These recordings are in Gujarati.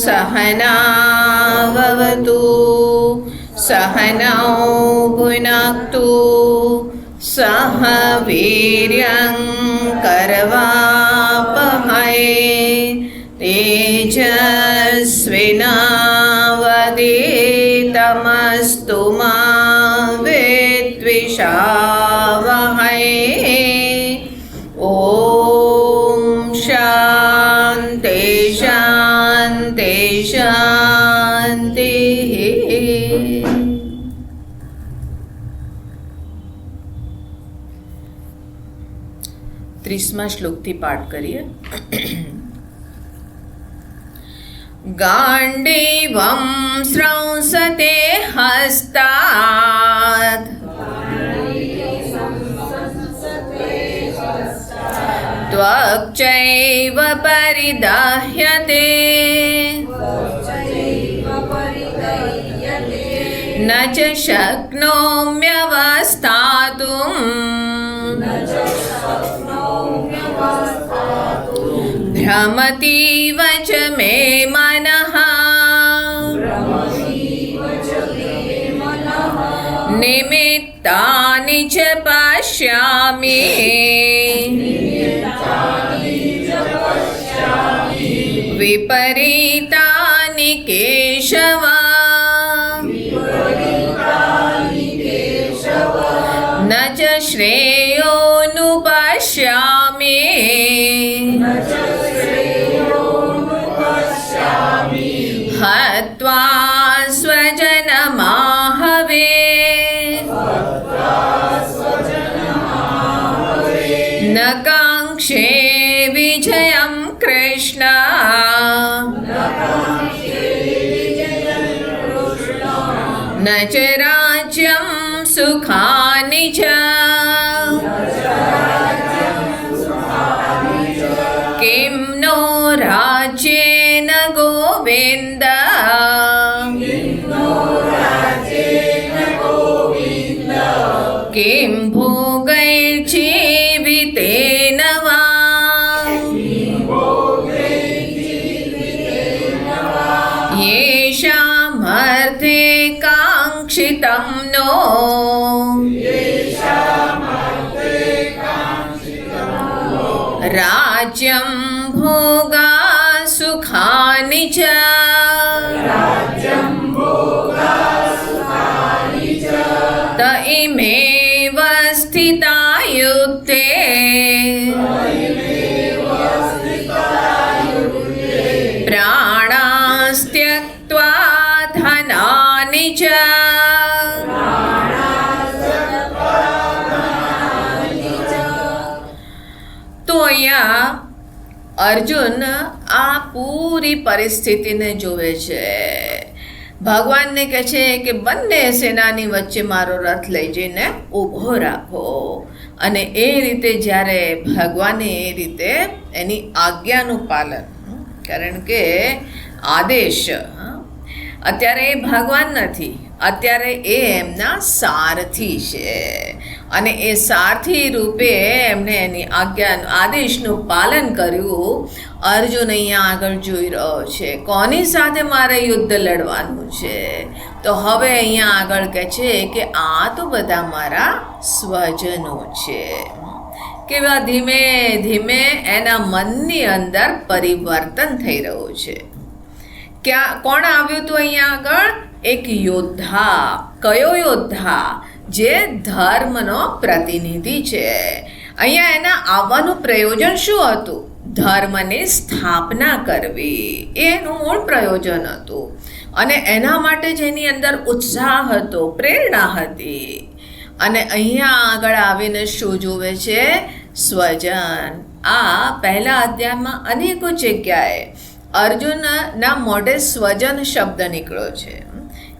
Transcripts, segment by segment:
सहनाववतु सहनौ भुनक्तु सह वीर्यं करवावहै तेजस्विनावधीतमस्तु मा विद्विषावहै। ॐ शान्ति शान्ति शान्तिः। 30મા શ્લોકથી પાઠ કરીએ. ગાંડીવં સ્રંસતે હસ્તાદ ત્વક્ચૈવ પરિદાહ્યતે ન ચ શક્નોમ્યવસ્થાતું भ्रमतीव च मे मनः निमित्तानि च पश्यामि विपरीतानि केशव न च श्रेयोनुपश्यामि हत्वा स्वजनमाहवे न काङ्क्षे विजयं कृष्ण न च राज्यं सुखानि च किं नो राज्येन गोविन्द किं भोगैर्जीवितेन वा येषामर्थे काङ्क्षितं नो राज्यं भोगा सुखानि च त इमेव स्थिता युक्ते प्राणास्त्यक्त्वा धनानि च તો અહીંયા અર્જુન આ પૂરી પરિસ્થિતિને જોવે છે. ભગવાનને કહે છે કે બંને સેનાની વચ્ચે મારો રથ લઈ જઈને ઊભો રાખો. અને એ રીતે જ્યારે ભગવાને એ રીતે એની આજ્ઞાનું પાલન, કારણ કે આદેશ અત્યારે એ ભગવાન નથી, અત્યારે એ એમના સારથી છે અને એ સારથી રૂપે એમણે એની આજ્ઞાનું આદેશનું પાલન કર્યું. અર્જુન અહીંયા આગળ જોઈ રહ્યો છે કોની સાથે મારે યુદ્ધ લડવાનું છે. તો હવે અહીંયા આગળ કહે છે કે આ તો બધા મારા સ્વજનો છે. કેવા ધીમે ધીમે એના મનની અંદર પરિવર્તન થઈ રહ્યું છે. કોણ આવ્યું હતું અહીંયા આગળ? એક યોદ્ધા. કયો યોદ્ધા? જે ધર્મનો પ્રતિનિધિ છે. અહીંયા એના આવવાનું પ્રયોજન શું હતું? ધર્મની સ્થાપના કરવી એનું મૂળ પ્રયોજન હતું. અને એના માટે જેની અંદર ઉત્સાહ હતો, પ્રેરણા હતી. અને અહીંયા આગળ આવીને શું જોવે છે? સ્વજન. આ પહેલા અધ્યાયમાં અનેકો જગ્યાએ અર્જુનના મોઢે સ્વજન શબ્દ નીકળ્યો છે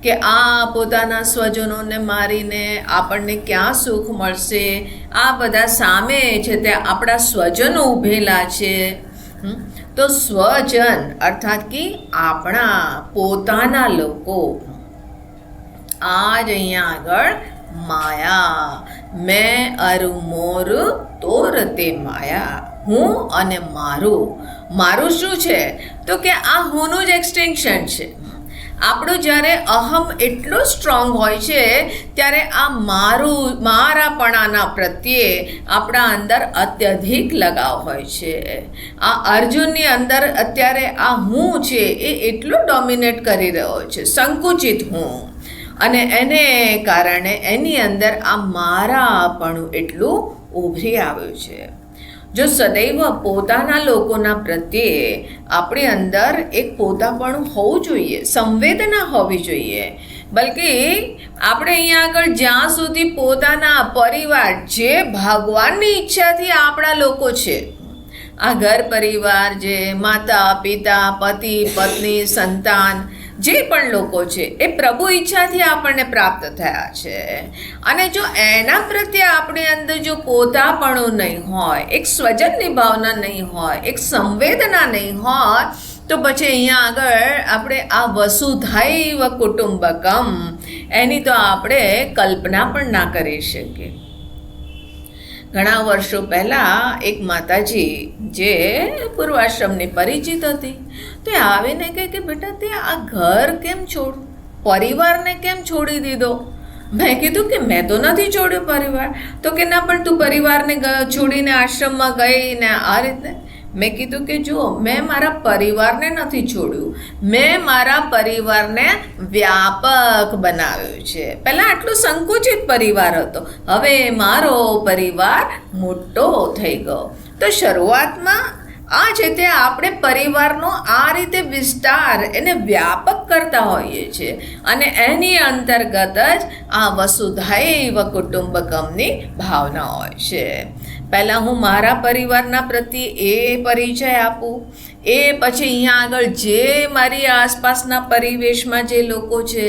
કે આ પોતાના સ્વજનોને મારીને આપણને ક્યાં સુખ મળશે. આ બધા સામે છે તે આપણા સ્વજનો ઊભેલા છે. તો સ્વજન અર્થાત કે આપણા પોતાના લોકો. આ જ અહીંયા આગળ માયા. મેં અરુ મોર તોર તે માયા. હું અને મારું. મારું શું છે તો કે આ હુંનું જ એક્સટેન્શન છે. આપણું જ્યારે અહમ એટલો સ્ટ્રોંગ હોય છે ત્યારે આ મારાપણાના પ્રત્યે આપણા અંદર અત્યધિક લગાવ હોય છે. આ અર્જુનની અંદર અત્યારે આ હું છે એ એટલો ડોમિનેટ કરી રહ્યો છે, સંકુચિત હું, અને એને કારણે એની અંદર આ મારાપણું એટલું ઉભરી આવ્યું છે. જો સદૈવ પોતાના લોકોના પ્રત્યે આપણી અંદર એક પોતાપણું હોવું જોઈએ, સંવેદના હોવી જોઈએ. બલકે આપણે અહીંયા આગળ જ્યાં સુધી પોતાના પરિવાર, જે ભગવાનની ઈચ્છાથી આપણા લોકો છે, આ ઘર પરિવાર, જે માતા પિતા, પતિ પત્ની, સંતાન, જે પણ લોકો છે એ પ્રભુ ઈચ્છાથી આપણને પ્રાપ્ત થયા છે. અને જો એના પ્રત્યે આપણી અંદર જો પોતાપણું નહીં હોય, એક સ્વજનની ભાવના નહીં હોય, એક સંવેદના નહીં હોય, તો પછી અહીંયા આગળ આપણે આ વસુધૈવ કુટુંબકમ એની તો આપણે કલ્પના પણ ના કરી શકીએ. ઘણા વર્ષો પહેલાં એક માતાજી જે પૂર્વાશ્રમની પરિચિત હતી, તે આવીને કહે કે બેટા તે આ ઘર કેમ છોડ્યું, પરિવારને કેમ છોડી દીધો? મેં કીધું કે મેં તો નથી છોડ્યો પરિવાર. તો કે ના, પણ તું પરિવારને છોડીને આશ્રમમાં ગઈ ને આ રીતે. મેં કીધું કે જો, મેં મારા પરિવારને નથી છોડ્યું, મેં મારા પરિવારને વ્યાપક બનાવ્યું છે. પહેલાં આટલું સંકુચિત પરિવાર હતો, હવે મારો પરિવાર મોટો થઈ ગયો. તો શરૂઆતમાં આ છે તે આપણે પરિવારનો આ રીતે વિસ્તાર, એને વ્યાપક કરતા હોઈએ છીએ, અને એની અંતર્ગત જ આ વસુધૈવ કુટુંબકમની ભાવના હોય છે. પહેલાં હું મારા પરિવારના પ્રત્યે એ પરિચય આપું, એ પછી અહીંયા આગળ જે મારી આસપાસના પરિવેશમાં જે લોકો છે,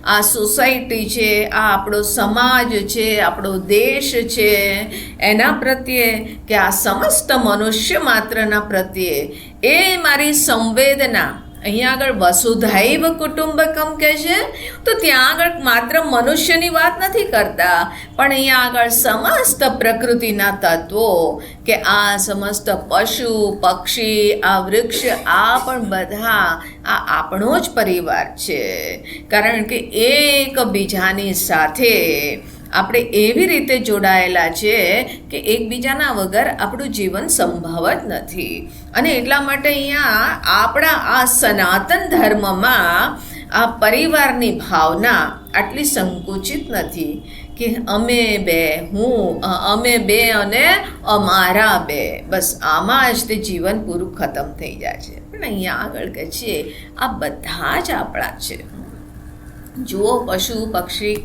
આ સોસાયટી છે, આ આપણો સમાજ છે, આપણો દેશ છે, એના પ્રત્યે કે આ સમસ્ત મનુષ્ય માત્રના પ્રત્યે એ મારી સંવેદના. અહીંયા આગળ વસુધૈવ કુટુંબકમ કહે છે, તો ત્યાં આગળ માત્ર મનુષ્યની વાત નથી કરતા, પણ અહીંયા આગળ સમસ્ત પ્રકૃતિના તત્વો, કે આ સમસ્ત પશુ પક્ષી, આ વૃક્ષ, આ પણ બધા આ આપણો જ પરિવાર છે. કારણ કે એકબીજાની સાથે આપણે એવી રીતે જોડાયેલા છે કે એકબીજાના વગર આપણું જીવન સંભવ જ નથી. અને એટલા માટે અહીંયા આપણા આ સનાતન ધર્મમાં આ પરિવારની ભાવના આટલી સંકુચિત નથી કે અમે બે, અમે બે અને અમારા બે, બસ આમાં જ તે જીવન પૂરું ખતમ થઈ જાય છે. પણ અહીંયા આગળ કહે છે આ બધા જ આપણા છે. જુઓ, પશુ પક્ષી,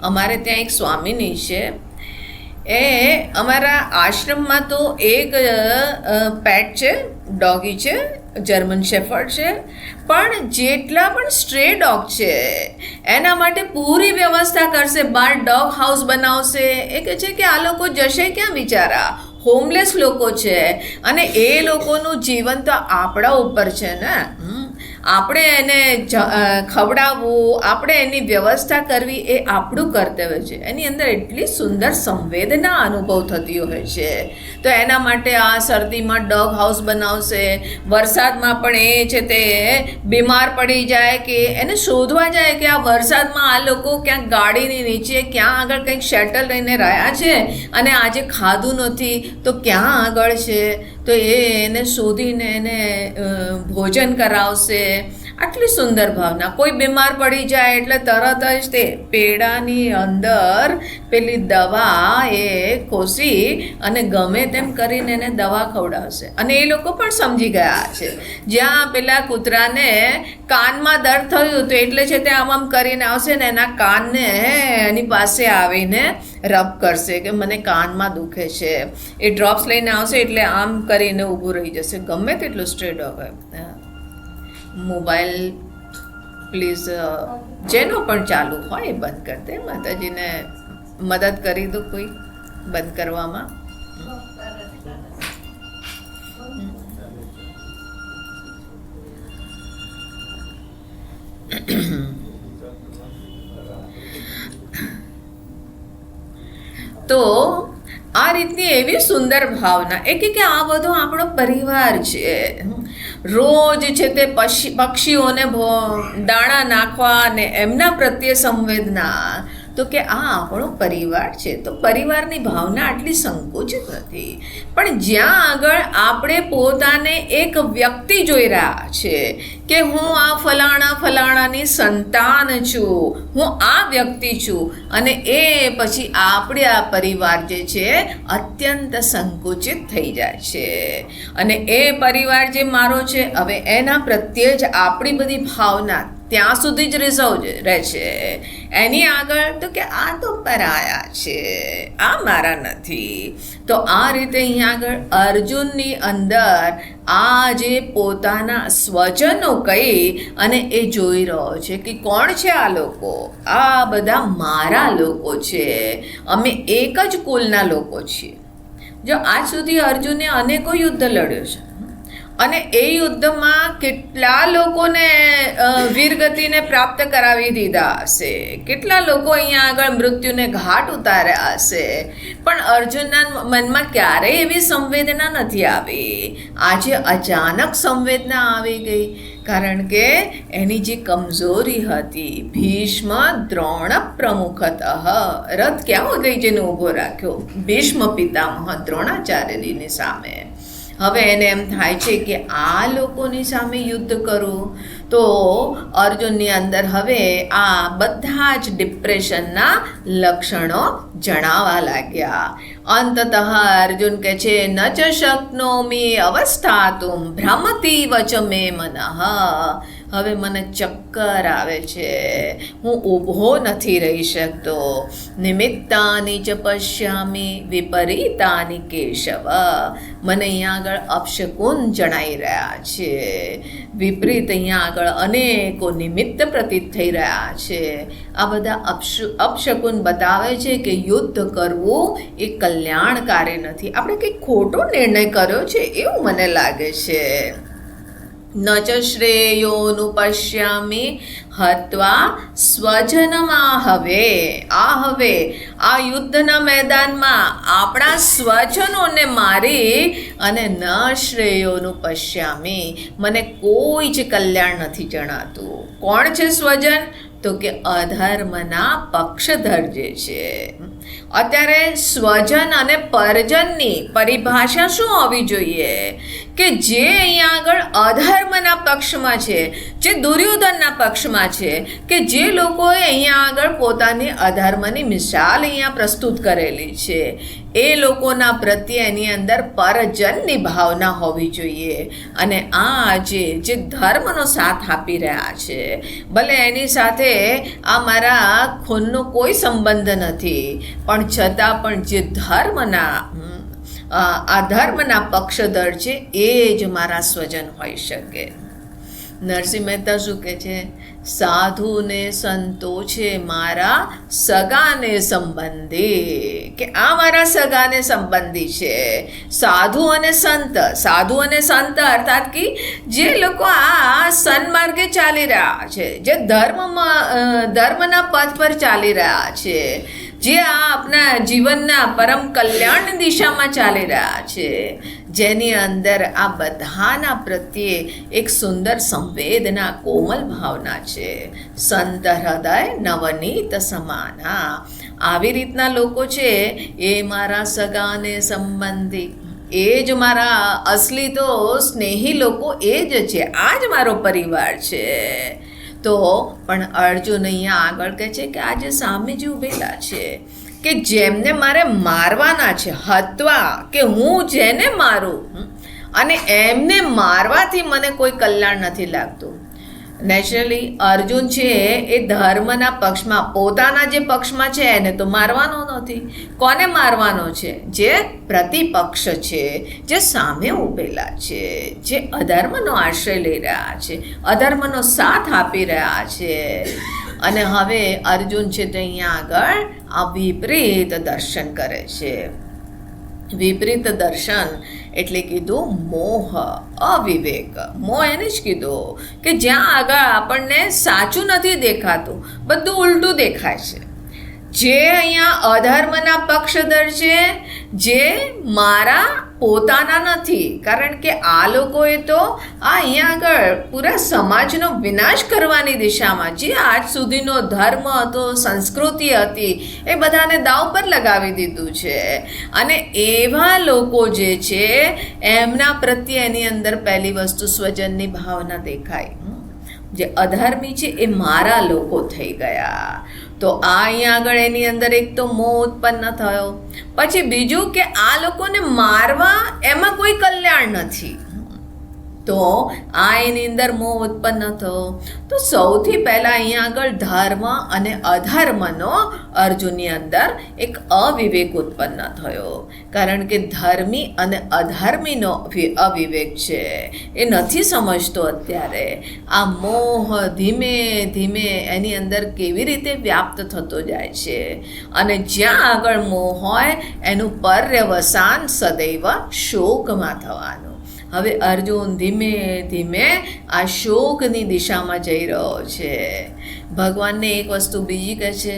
અમારે ત્યાં એક સ્વામીની છે, એ અમારા આશ્રમમાં તો એક પેટ છે, ડોગી છે, જર્મન શેફર્ડ છે, પણ જેટલા પણ સ્ટ્રે ડોગ છે એના માટે પૂરી વ્યવસ્થા કરશે, બહાર ડોગ હાઉસ બનાવશે. એ કહે છે કે આ લોકો જશે ક્યાં બિચારા, હોમલેસ લોકો છે, અને એ લોકોનું જીવન તો આપણા ઉપર છે ને. આપણે એને ખવડાવવું, આપણે એની વ્યવસ્થા કરવી એ આપણું કર્તવ્ય છે. એની અંદર એટલી સુંદર સંવેદના અનુભવ થતી હોય છે. તો એના માટે આ શરદીમાં ડોગ હાઉસ બનાવશે, વરસાદમાં પણ એ છે તે બીમાર પડી જાય કે એને શોધવા જાય કે આ વરસાદમાં આ લોકો ક્યાંક ગાડીની નીચે ક્યાં આગળ કંઈક શેટલ લઈને રહ્યા છે, અને આજે ખાધું નથી તો ક્યાં આગળ છે, તો એને શોધીને એને ભોજન કરાવશે. આટલી સુંદર ભાવના. કોઈ બીમાર પડી જાય એટલે તરત જ તે પેડાની અંદર પેલી દવા એ ખોસી અને ગમે તેમ કરીને એને દવા ખવડાવશે. અને એ લોકો પણ સમજી ગયા છે. જ્યાં પેલા કૂતરાને કાનમાં દર્દ થયું તો એટલે છે તે આમ કરીને આવશે ને એના કાનને એની પાસે આવીને રબ કરશે કે મને કાનમાં દુખે છે. એ ડ્રોપ્સ લઈને આવશે એટલે આમ કરીને ઊભું રહી જશે, ગમે તેટલું સ્ટ્રે ડોગ હોય. મોબાઈલ પ્લીઝ જેનો પણ ચાલુ હોય એ બંધ કરી દે. માતાજીને મદદ કરી દો કોઈ બંધ કરવામાં. તો આ રીતની એવી સુંદર ભાવના એ કે આ બધો આપણો પરિવાર છે. રોજ છે તે પક્ષીઓને દાણા નાખવા અને એમના પ્રત્યે સંવેદના, તો કે આ આપણો પરિવાર છે. તો પરિવારની ભાવના આટલી સંકુચિત નથી, પણ જ્યાં આગળ આપણે પોતાને એક વ્યક્તિ જોઈ રહ્યા છે કે હું આ ફલાણાની સંતાન છું, હું આ વ્યક્તિ છું, અને એ પછી આપણે આ પરિવાર જે છે અત્યંત સંકુચિત થઈ જાય છે. અને એ પરિવાર જે મારો છે, હવે એના પ્રત્યે જ આપણી બધી ભાવના ત્યાં સુધી જ રિઝર્વ રહે છે. એની આગળ તો કે આ તો પરાયા છે, આ મારા નથી. તો આ રીતે અહીંયા આગળ અર્જુનની અંદર આ જે પોતાના સ્વજનો કહી અને એ જોઈ રહ્યો છે કે કોણ છે આ લોકો, આ બધા મારા લોકો છે, અમે એક જ કુલના લોકો છીએ. જો આજ સુધી અર્જુને અનેકો યુદ્ધ લડ્યો છે અને એ યુદ્ધમાં કેટલા લોકોને વીરગતિને પ્રાપ્ત કરાવી દીધા હશે, કેટલા લોકો અહીંયા આગળ મૃત્યુને ઘાટ ઉતાર્યા હશે, પણ અર્જુનના મનમાં ક્યારેય એવી સંવેદના નથી આવી. આજે અચાનક સંવેદના આવી ગઈ, કારણ કે એની જે કમજોરી હતી. ભીષ્મ દ્રોણ પ્રમુખતઃ, રથ ક્યાં ગઈ જેને ઊભો રાખ્યો? ભીષ્મ પિતામહ દ્રોણાચાર્યજીની સામે. હવે એને એમ થાય છે કે આ લોકોની સામે યુદ્ધ કરું, તો અર્જુનની અંદર હવે આ બધા જ ડિપ્રેશનના લક્ષણો જણાવા લાગ્યા. અંતતઃ અર્જુન કહે છે ન ચ શક્નોમિ અવસ્થાતુમ ભ્રમતી વચ મે મનઃ. હવે મને ચક્કર આવે છે, હું ઊભો નથી રહી શકતો. નિમિત્તાની ચ પશ્યામિ વિપરીતાની કેશવ. મને અહીંયા આગળ અપશકુન જણાઈ રહ્યા છે, વિપરીત અહીંયા આગળ અનેકો નિમિત્ત પ્રતીત થઈ રહ્યા છે. આ બધા અપશકુન બતાવે છે કે યુદ્ધ કરવું એ કલ્યાણકારી નથી. આપણે કંઈક ખોટો નિર્ણય કર્યો છે એવું મને લાગે છે. ન ચ શ્રેયોનું પશ્યામિ હત્વા સ્વજનમાહવે. હવે આ યુદ્ધના મેદાનમાં આપણા સ્વજનોને મારી અને ન શ્રેયોનું પશ્યામિ, મને કોઈ જ કલ્યાણ નથી જણાતું. કોણ છે સ્વજન? તો કે અધર્મના પક્ષધર જે છે. અત્યારે સ્વજન અને પરજનની પરિભાષા શું હોવી જોઈએ? કે જે અહીંયા આગળ અધર્મના પક્ષમાં છે, જે દુર્યોધનના પક્ષમાં છે, કે જે લોકોએ અહીંયા આગળ પોતાની અધર્મની મિસાલ અહીંયા પ્રસ્તુત કરેલી છે, એ લોકોના પ્રત્યે એની અંદર પરજનની ભાવના હોવી જોઈએ. અને આ જે ધર્મનો સાથ આપી રહ્યા છે, ભલે એની સાથે આ મારા ખૂનનો કોઈ સંબંધ નથી, પણ છતાં પણ જે આ ધર્મના પક્ષધર છે એ જ મારા સ્વજન હોઈ શકે. નરસિંહ મહેતા શું કહે છે? સાધુને સંતો છે મારા સગાને સંબંધી, કે આ મારા સગાને સંબંધી છે. સાધુ અને સંત અર્થાત કે જે લોકો આ સન્માર્ગે ચાલી રહ્યા છે, જે ધર્મના પથ પર ચાલી રહ્યા છે, જે આ આપણા જીવનના પરમ કલ્યાણની દિશામાં ચાલી રહ્યા છે, જેની અંદર આ બધાના પ્રત્યે એક સુંદર સંવેદના, કોમલ ભાવના છે. સંત હૃદય નવનીત સમાના. આવી રીતના લોકો છે એ મારા સગાને સંબંધી, એ જ મારા અસલી તો સ્નેહી લોકો એ જ છે. આ જ મારો પરિવાર છે. તો પણ અર્જુન અહીંયા આગળ કહે છે કે આજે સામે જ ઊભેલા છે, કે જેમને મારે મારવાના છે, હત્વા, કે હું જેને મારું અને એમને મારવાથી મને કોઈ કલ્યાણ નથી લાગતું. નેચરલી અર્જુન છે એ ધર્મના પક્ષમાં, પોતાના જે પક્ષમાં છે એને તો મારવાનો નથી. કોને મારવાનો છે? જે પ્રતિપક્ષ છે, જે સામે ઊભેલા છે, જે અધર્મનો આશ્રય લઈ રહ્યા છે, અધર્મનો સાથ આપી રહ્યા છે. અને હવે અર્જુન છે તે અહીંયા આગળ આ વિપરીત દર્શન કરે છે. વિપરીત દર્શન એટલે કીધું મોહ, અવિવેક. મોહ એને જ કીધું કે જ્યાં આગળ આપણને સાચું નથી દેખાતું, બધું ઉલટું દેખાય છે. જે અહીંયા અધર્મના પક્ષધર છે, જે મારા પોતાના નથી. કારણ કે આ લોકોએ તો આ અહીંયા આગળ પૂરા સમાજનો વિનાશ કરવાની દિશામાં, જે આજ સુધીનો ધર્મ હતો, સંસ્કૃતિ હતી, એ બધાને દાવ પર લગાવી દીધું છે. અને એવા લોકો જે છે એમના પ્રત્યે એની અંદર પહેલી વસ્તુ સ્વજનની ભાવના દેખાય. જે અધર્મી છે એ મારા લોકો થઈ ગયા. તો આ અહીંયા આગળ એની અંદર એક તો મોહ ઉત્પન્ન થયો. પછી બીજું કે આ લોકોને મારવા એમાં કોઈ કલ્યાણ નથી, તો આ એની અંદર મોહ ઉત્પન્ન થયો. તો સૌથી પહેલાં અહીંયા આગળ ધર્મ અને અધર્મનો અર્જુનની અંદર એક અવિવેક ઉત્પન્ન થયો. કારણ કે ધર્મી અને અધર્મીનો અવિવેક છે, એ નથી સમજતો અત્યારે. આ મોહ ધીમે ધીમે એની અંદર કેવી રીતે વ્યાપ્ત થતો જાય છે, અને જ્યાં આગળ મોહ હોય એનું પર્યવસાન સદૈવ શોકમાં થવાનું. હવે અર્જુન ધીમે ધીમે આ શોકની દિશામાં જઈ રહ્યો છે. ભગવાનને એક વસ્તુ બીજી કહે છે,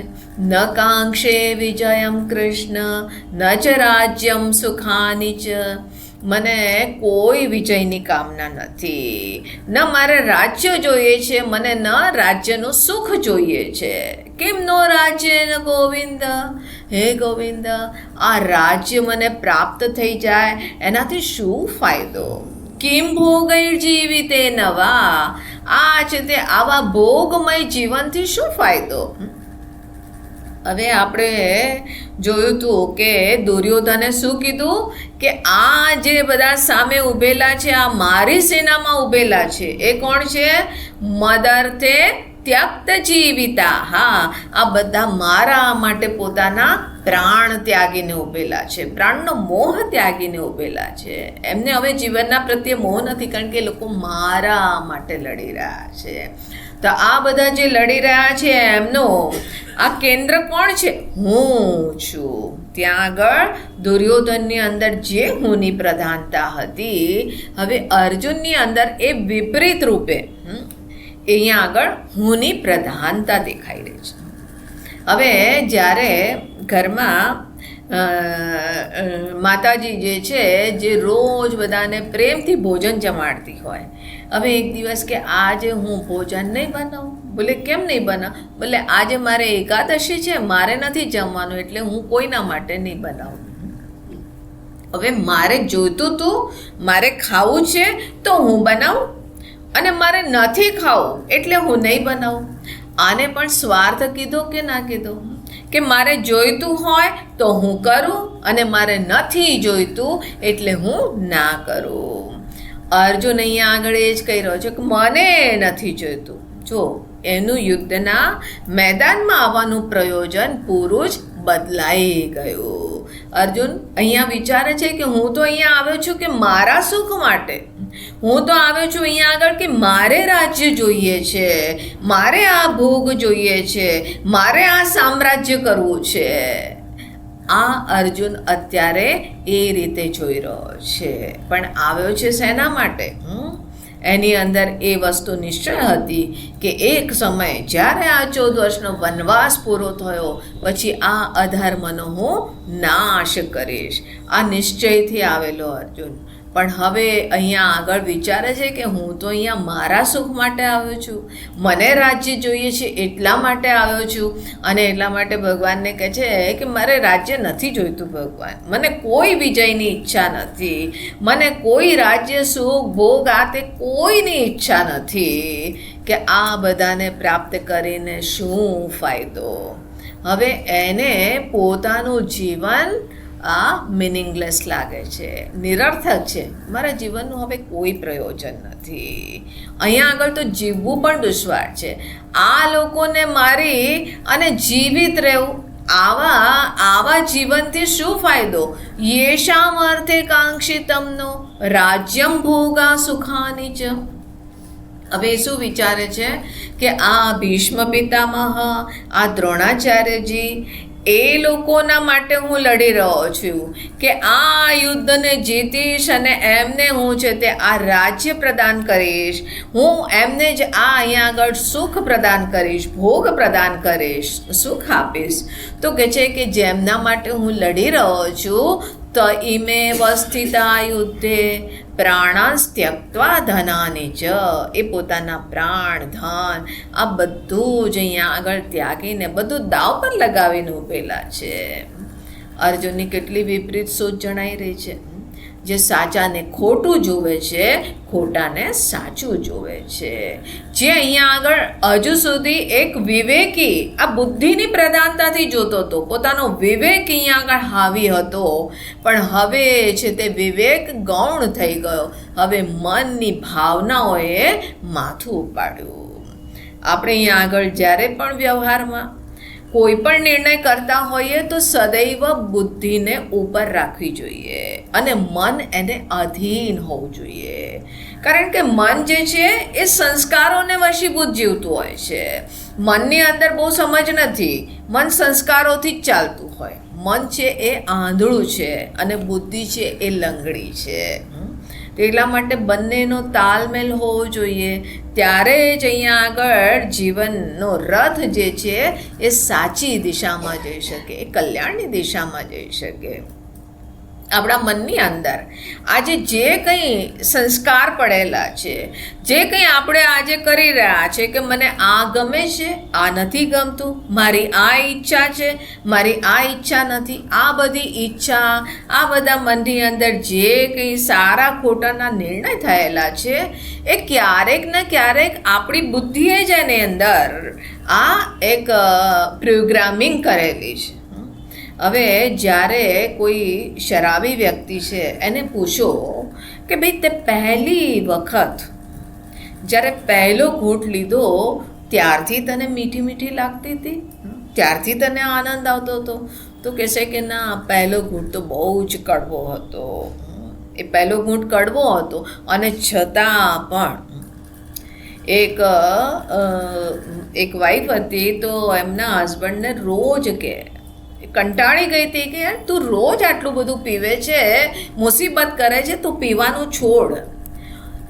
ન કાંક્ષે વિજયમ કૃષ્ણ ન ચ રાજ્યમ સુખાની ચ. મને કોઈ વિજયની કામના નથી, ન મારે રાજ્ય જોઈએ છે, મને ન રાજ્યનું સુખ જોઈએ છે. કેમ નો રાજ્ય ન ગોવિંદ? હે ગોવિંદ, આ રાજ્ય મને પ્રાપ્ત થઈ જાય એનાથી શું ફાયદો? કિમ ભોગૈર જીવિતે નવા. આ છે તે આવા ભોગમય જીવનથી શું ફાયદો? હવે આપણે જોયું હતું કે દુર્યોધને શું કીધું કે આ જે બધા સામે ઊભેલા છે, આ મારી સેનામાં ઊભેલા છે, એ કોણ છે? મદર્થે ત્યક્ત જીવિતા. હા, આ બધા મારા માટે પોતાના પ્રાણ ત્યાગીને ઊભેલા છે, પ્રાણનો મોહ ત્યાગીને ઊભેલા છે. એમને હવે જીવનના પ્રત્યે મોહ નથી, કારણ કે એ લોકો મારા માટે લડી રહ્યા છે. તો આ બધા જે લડી રહ્યા છે એમનું આ કેન્દ્ર કોણ છે? હું છું. ત્યાં આગળ દુર્યોધનની અંદર જે હુંની પ્રધાનતા હતી, હવે અર્જુનની અંદર એ વિપરીત રૂપે અહીંયા આગળ હુંની પ્રધાનતા દેખાઈ રહી છે. હવે જ્યારે ઘરમાં માતાજી જે છે, જે રોજ બધાને પ્રેમથી ભોજન જમાડતી હોય, હવે એક દિવસ કે આજે હું ભોજન નહીં બનાવું. બોલે કેમ નહીં બનાવ? બોલે આજે મારે એકાદશી છે, મારે નથી જમવાનું, એટલે હું કોઈના માટે નહીં બનાવું. હવે મારે જોઈતું હતું, મારે ખાવું છે તો હું બનાવું, અને મારે નથી ખાવું એટલે હું નહીં બનાવું. આને પણ સ્વાર્થ કીધો કે ના કીધો? કે મારે જોઈતું હોય તો હું કરું, અને મારે નથી જોઈતું એટલે હું ના કરું. અર્જુન અહીંયા આગળ એ જ કહી રહ્યો છે કે મને નથી જોઈતું. જો એનું યુદ્ધના મેદાનમાં આવવાનું પ્રયોજન પૂરું જ બદલાઈ ગયું. અર્જુન અહીંયા વિચારે છે કે હું તો અહીંયા આવ્યો છું કે મારા સુખ માટે. હું તો આવ્યો છું અહીંયા આગળ કે મારે રાજ્ય જોઈએ છે, મારે આ ભોગ જોઈએ છે, મારે આ સામ્રાજ્ય કરવું છે. આ અર્જુન અત્યારે એ રીતે જોઈ રહ્યો છે, પણ આવ્યો છે શેના માટે? એની અંદર એ વસ્તુ નિશ્ચય હતી કે એક સમય જ્યારે આ 14 વર્ષનો વનવાસ પૂરો થયો પછી આ અધર્મનો હું નાશ કરીશ. આ નિશ્ચયથી આવેલો અર્જુન. પણ હવે અહીંયા આગળ વિચારે છે કે હું તો અહીંયા મારા સુખ માટે આવ્યો છું, મને રાજ્ય જોઈએ છે એટલા માટે આવ્યો છું. અને એટલા માટે ભગવાનને કહે છે કે મારે રાજ્ય નથી જોઈતું ભગવાન, મને કોઈ વિજયની ઈચ્છા નથી, મને કોઈ રાજ્ય સુખ ભોગ આ તે કોઈની ઈચ્છા નથી, કે આ બધાને પ્રાપ્ત કરીને શું ફાયદો. હવે એને પોતાનું જીવન આ મિનિંગલેસ લાગે છે, નિરર્થક છે, મારા જીવનનું હવે કોઈ પ્રયોજન નથી. અહીંયા આગળ તો જીવવું પણ દુશ્વાર છે. આ લોકોને મારી અને જીવિત રહેવું, આવા જીવનથી શું ફાયદો? યેષામ અર્થે કાંક્ષિતમનો રાજ્યમ ભોગા સુખાની ચ. હવે શું વિચારે છે કે આ ભીષ્મ પિતામહ, આ દ્રોણાચાર્યજી, એ લોકોના માટે હું લડી રહ્યો છું કે આ યુદ્ધને જીતીશ અને એમને હું છે તે આ રાજ્ય પ્રદાન કરીશ, હું એમને જ આ અહીંયા આગળ સુખ પ્રદાન કરીશ, ભોગ પ્રદાન કરીશ, સુખ આપીશ. તો કહે છે કે જેમના માટે હું લડી રહ્યો છું તો ઈમે વસ્થિતા યુદ્ધે પ્રાણાંસ ત્યક્ત્વા ધનાની ચ, એ પોતાના પ્રાણ ધન આ બધું જ અહીંયા આગળ ત્યાગીને બધું દાવ પર લગાવીને ઊભેલા છે. અર્જુનની કેટલી વિપરીત સોચ જણાઈ રહી છે. જે સાચાને ખોટું જોવે છે, ખોટાને સાચું જોવે છે. જે અહીંયા આગળ હજુ સુધી એક વિવેકી આ બુદ્ધિની પ્રધાનતાથી જોતો હતો, પોતાનો વિવેક અહીંયા આગળ હાવી હતો, પણ હવે છે તે વિવેક ગૌણ થઈ ગયો. હવે મનની ભાવનાઓએ માથું ઉપાડ્યું. આપણે અહીંયા આગળ જ્યારે પણ વ્યવહારમાં કોઈ પણ નિર્ણય કરતા હોઈએ તો સદૈવ બુદ્ધિને ઉપર રાખવી જોઈએ અને મન એને અધીન હોવું જોઈએ. કારણ કે મન જે છે એ સંસ્કારોને વશીભૂત જીવતું હોય છે. મનની અંદર બહુ સમજ નથી, મન સંસ્કારોથી જ ચાલતું હોય. મન છે એ આંધળું છે અને બુદ્ધિ છે એ લંગડી છે. એટલા માટે બંનેનો તાલમેલ હોવો જોઈએ, ત્યારે જ અહીંયા આગળ જીવનનો રથ જે છે એ સાચી દિશામાં જઈ શકે, એ કલ્યાણની દિશામાં જઈ શકે. આપણા મનની અંદર આજે જે કંઈ સંસ્કાર પડેલા છે, જે કંઈ આપણે આજે કરી રહ્યા છે કે મને આ ગમે છે, આ નથી ગમતું, મારી આ ઈચ્છા છે, મારી આ ઈચ્છા નથી, આ બધી ઈચ્છા, આ બધા મનની અંદર જે કંઈ સારા ખોટાના નિર્ણય થયેલા છે એ ક્યારેક ને ક્યારેક આપણી બુદ્ધિએ જ એની અંદર આ એક પ્રોગ્રામિંગ કરેલી છે. હવે જ્યારે કોઈ શરાબી વ્યક્તિ છે એને પૂછો કે ભાઈ તે પહેલી વખત જ્યારે પહેલો ઘૂંટ લીધો ત્યારથી તને મીઠી મીઠી લાગતી હતી, ત્યારથી તને આનંદ આવતો હતો? તો કહેશે કે ના, પહેલો ઘૂંટ તો બહુ જ કડવો હતો. એ પહેલો ઘૂંટ કડવો હતો અને છતાં પણ એક વાઈફ હતી તો એમના હસબન્ડને રોજ કે કંટાળી ગઈ હતી કે યાર તું રોજ આટલું બધું પીવે છે, મુસીબત કરે છે, તું પીવાનું છોડ.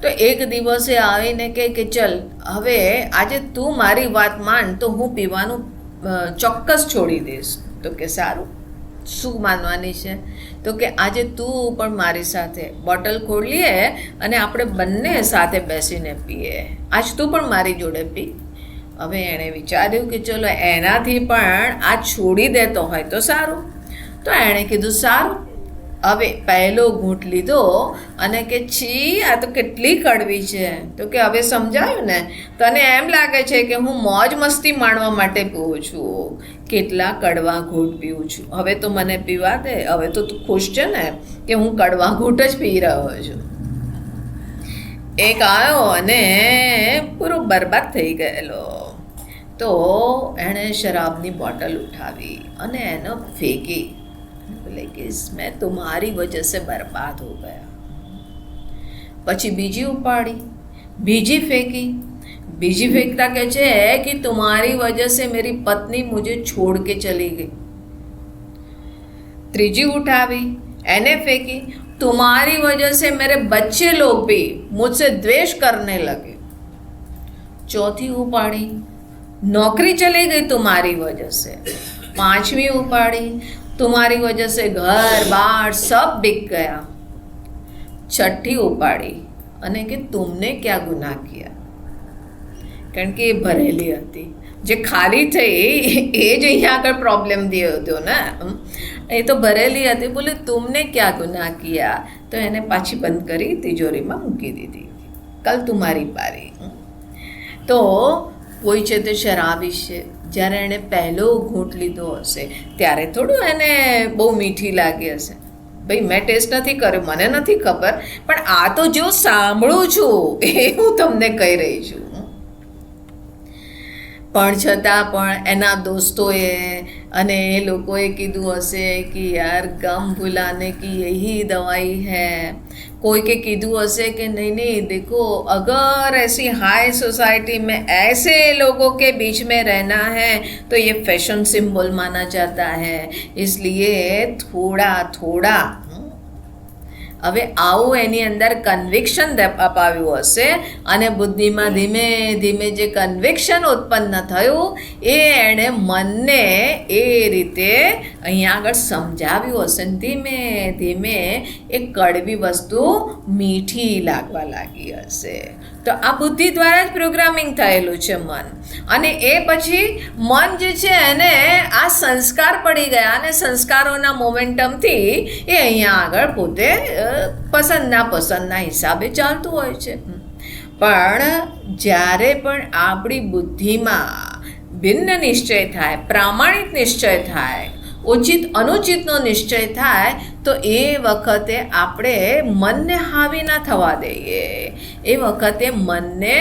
તો એક દિવસે આવીને કે ચલ હવે આજે તું મારી વાત માન તો હું પીવાનું ચોક્કસ છોડી દઈશ. તો કે સારું, શું માનવાની છે? તો કે આજે તું પણ મારી સાથે બોટલ ખોલીએ અને આપણે બંને સાથે બેસીને પીએ. આજ તું પણ મારી જોડે પી. હવે એણે વિચાર્યું કે ચલો એનાથી પણ આ છોડી દેતો હોય તો સારું. તો એણે કીધું સારું. હવે પહેલો ઘૂંટ લીધો અને કે છી આ તો કેટલી કડવી છે. તો કે હવે સમજાયું ને, તને એમ લાગે છે કે હું મોજ મસ્તી માણવા માટે પીવું છું, કેટલા કડવા ઘૂંટ પીવું છું. હવે તો મને પીવા દે, હવે તો તું ખુશ છે ને કે હું કડવા ઘૂંટ જ પી રહ્યો છું. એક આવ્યો અને પૂરો બરબાદ થઈ ગયેલો. તો એણે શરાબની બોટલ ઉઠાવી અને એને ફેંકી. બોલે કે મેં તુમ્હારી વજહ સે બરબાદ હો ગયા. પછી બીજી ઉપાડી, બીજી ફેંકી. બીજી ફેંકતા કહે છે કે તુમ્हारी वजह से मेरी पत्नी मुझे छोड़ के चली गई. ત્રીજી ઉઠાવી, એને ફેંકી. तुम्हारी वजह से मेरे बच्चे लोग भी मुझसे द्वेष करने लगे. चौथी उपाड़ी, नौकरी चली गई तुम्हारी वजह से. पांचवी उपाड़ी, तुम्हारी वजह से घर बार सब बिक गया. छठी उपाड़ी અને કે तुमने क्या गुनाह किया. કારણ કે એ ભરેલી હતી, જે ખાલી થઈ એ જ અહીંયા આગળ પ્રોબ્લેમ થયો હતો ને. એ તો ભરેલી હતી. બોલે तुमने क्या गुनाह किया. તો એને પાછી બંધ કરી તિજોરીમાં મૂકી દીધી. કલ તુમારી પારી. તો કોઈ છે તે શરાબી છે, જ્યારે એણે પહેલો ઘૂંટ લીધો હશે ત્યારે થોડું એને બહુ મીઠી લાગી હશે. ભાઈ મેં ટેસ્ટ નથી કર્યો, મને નથી ખબર, પણ આ તો જો સાંભળું છું એ હું તમને કહી રહી છું. પણ છતાં પણ એના દોસ્તોએ અને એ લોકોએ કીધું હશે કે યાર ગમ ભૂલાને કી યહી દવાઈ હૈ, कोई के कीधु हसे कि नहीं देखो अगर ऐसी हाई सोसाइटी में ऐसे लोगों के बीच में रहना है तो ये फैशन सिंबल माना जाता है, इसलिए थोड़ा थोड़ा હવે આવું એની અંદર કન્વિક્શન અપાવ્યું હશે અને બુદ્ધિમાં ધીમે ધીમે જે કન્વિક્શન ઉત્પન્ન થયું એ એણે મનને એ રીતે અહીંયા આગળ સમજાવ્યું હશે ને ધીમે ધીમે એ કડવી વસ્તુ મીઠી લાગવા લાગી હશે. તો આ બુદ્ધિ દ્વારા જ પ્રોગ્રામિંગ થયેલું છે મન, અને એ પછી મન જે છે એને આ સંસ્કાર પડી ગયા અને સંસ્કારોના મોમેન્ટમથી એ અહીંયા આગળ પોતે પસંદ નાપસંદના હિસાબે ચાલતું હોય છે. પણ જ્યારે પણ આપણી બુદ્ધિમાં ભિન્ન નિશ્ચય થાય, પ્રામાણિક નિશ્ચય થાય, ઉચિત અનુચિતનો નિશ્ચય થાય તો એ વખતે આપણે મનને હાવી ના થવા દઈએ. એ વખતે મનને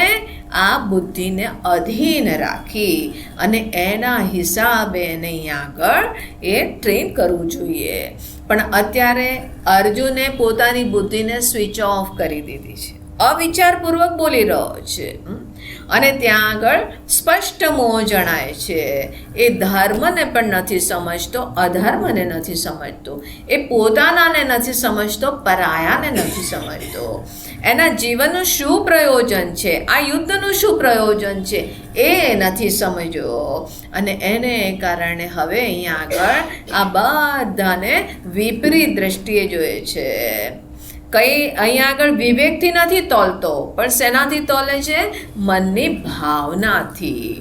આ બુદ્ધિને અધીન રાખી અને એના હિસાબે એને અહીંયા આગળ એ ટ્રેન કરવું જોઈએ. પણ અત્યારે અર્જુને પોતાની બુદ્ધિને સ્વિચ ઓફ કરી દીધી છે, અવિચારપૂર્વક બોલી રહ્યો છે અને ત્યાં આગળ સ્પષ્ટ મોહ જણાય છે. એ ધર્મને પણ નથી સમજતો, અધર્મને નથી સમજતો, એ પોતાનાને નથી સમજતો, પરાયાને નથી સમજતો. એના જીવનનું શું પ્રયોજન છે, આ યુદ્ધનું શું પ્રયોજન છે એ નથી સમજ્યો અને એને કારણે હવે અહીંયા આગળ આ બધાને વિપરીત દ્રષ્ટિએ જોઈએ છે. કંઈ અહીંયા આગળ વિવેકથી નથી તોલતો, પણ શેનાથી તોલે છે? મનની ભાવનાથી.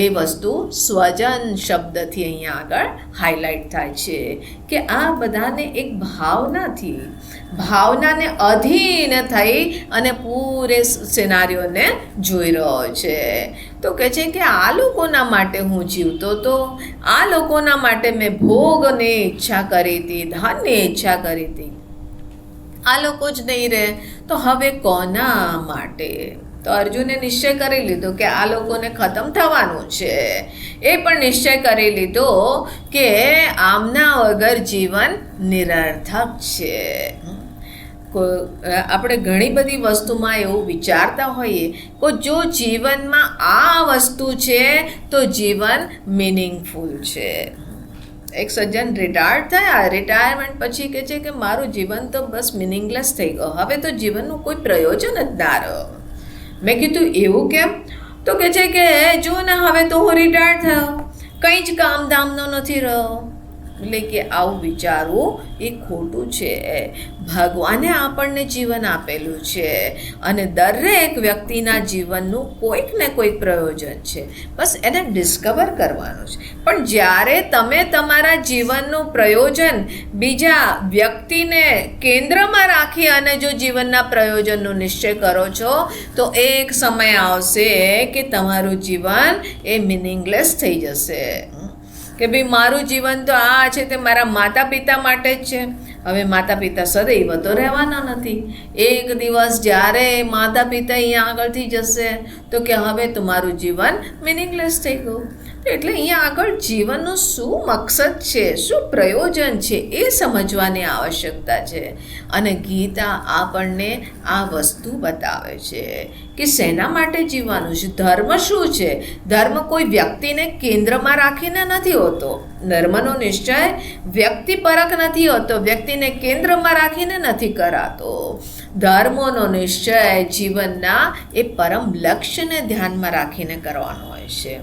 એ વસ્તુ સ્વજન શબ્દથી અહીંયા આગળ હાઇલાઇટ થાય છે કે આ બધાને એક ભાવનાથી, ભાવનાને અધીન થઈ અને પૂરે સિનારીઓને જોઈ રહ્યો છે. તો કહે છે કે આ લોકોના માટે હું જીવતો હતો, આ લોકોના માટે મેં ભોગની ઈચ્છા કરી હતી, ધનની ઈચ્છા કરી હતી, આ લોકો જ નહીં રહે તો હવે કોના માટે? તો અર્જુને નિશ્ચય કરી લીધો કે આ લોકોને ખતમ થવાનું છે. એ પણ નિશ્ચય કરી લીધો કે આમના વગર જીવન નિરર્થક છે. આપણે ઘણી બધી વસ્તુમાં એવું વિચારતા હોઈએ કે જો જીવનમાં આ વસ્તુ છે તો જીવન મિનિંગફુલ છે. એક સજ્જન રિટાયર્ડ થયા, રિટાયરમેન્ટ પછી કહે છે કે મારું જીવન તો બસ મિનિંગલેસ થઈ ગયું, હવે તો જીવનનું કોઈ પ્રયોજન જ ના રહ્યો. મેં કીધું એવું કેમ? તો કહે છે કે જો ને હવે તો હું રિટાયર્ડ થયો, કંઈ જ કામધામનો નથી રહ્યો. એટલે કે આવું વિચારવું એ ખોટું છે. ભગવાને આપણને જીવન આપેલું છે અને દરેક વ્યક્તિના જીવનનું કોઈક ને કોઈક પ્રયોજન છે, બસ એને ડિસ્કવર કરવાનું છે. પણ જ્યારે તમે તમારા જીવનનું પ્રયોજન બીજા વ્યક્તિને કેન્દ્રમાં રાખી અને જો જીવનના પ્રયોજનનો નિશ્ચય કરો છો તો એક સમય આવશે કે તમારું જીવન એ મિનિંગલેસ થઈ જશે. કે ભાઈ મારું જીવન તો આ છે તે મારા માતા પિતા માટે જ છે. હવે માતા પિતા સદૈવ તો રહેવાના નથી. એક દિવસ જ્યારે માતા પિતા અહીંયા આગળથી જશે તો કે હવે તમારું જીવન મિનિંગલેસ થઈ ગયું. એટલે અહીંયા આગળ જીવનનું શું મકસદ છે, શું પ્રયોજન છે એ સમજવાની આવશ્યકતા છે. અને ગીતા આપણને આ વસ્તુ બતાવે છે કે શેના માટે જીવવાનું છે. ધર્મ શું છે? ધર્મ કોઈ વ્યક્તિને કેન્દ્રમાં રાખીને નથી હોતો. ધર્મનો નિશ્ચય વ્યક્તિપરક નથી હોતો, વ્યક્તિને કેન્દ્રમાં રાખીને નથી કરાતો. ધર્મોનો નિશ્ચય જીવનના એ પરમ લક્ષ્યને ધ્યાનમાં રાખીને કરવાનો હોય છે.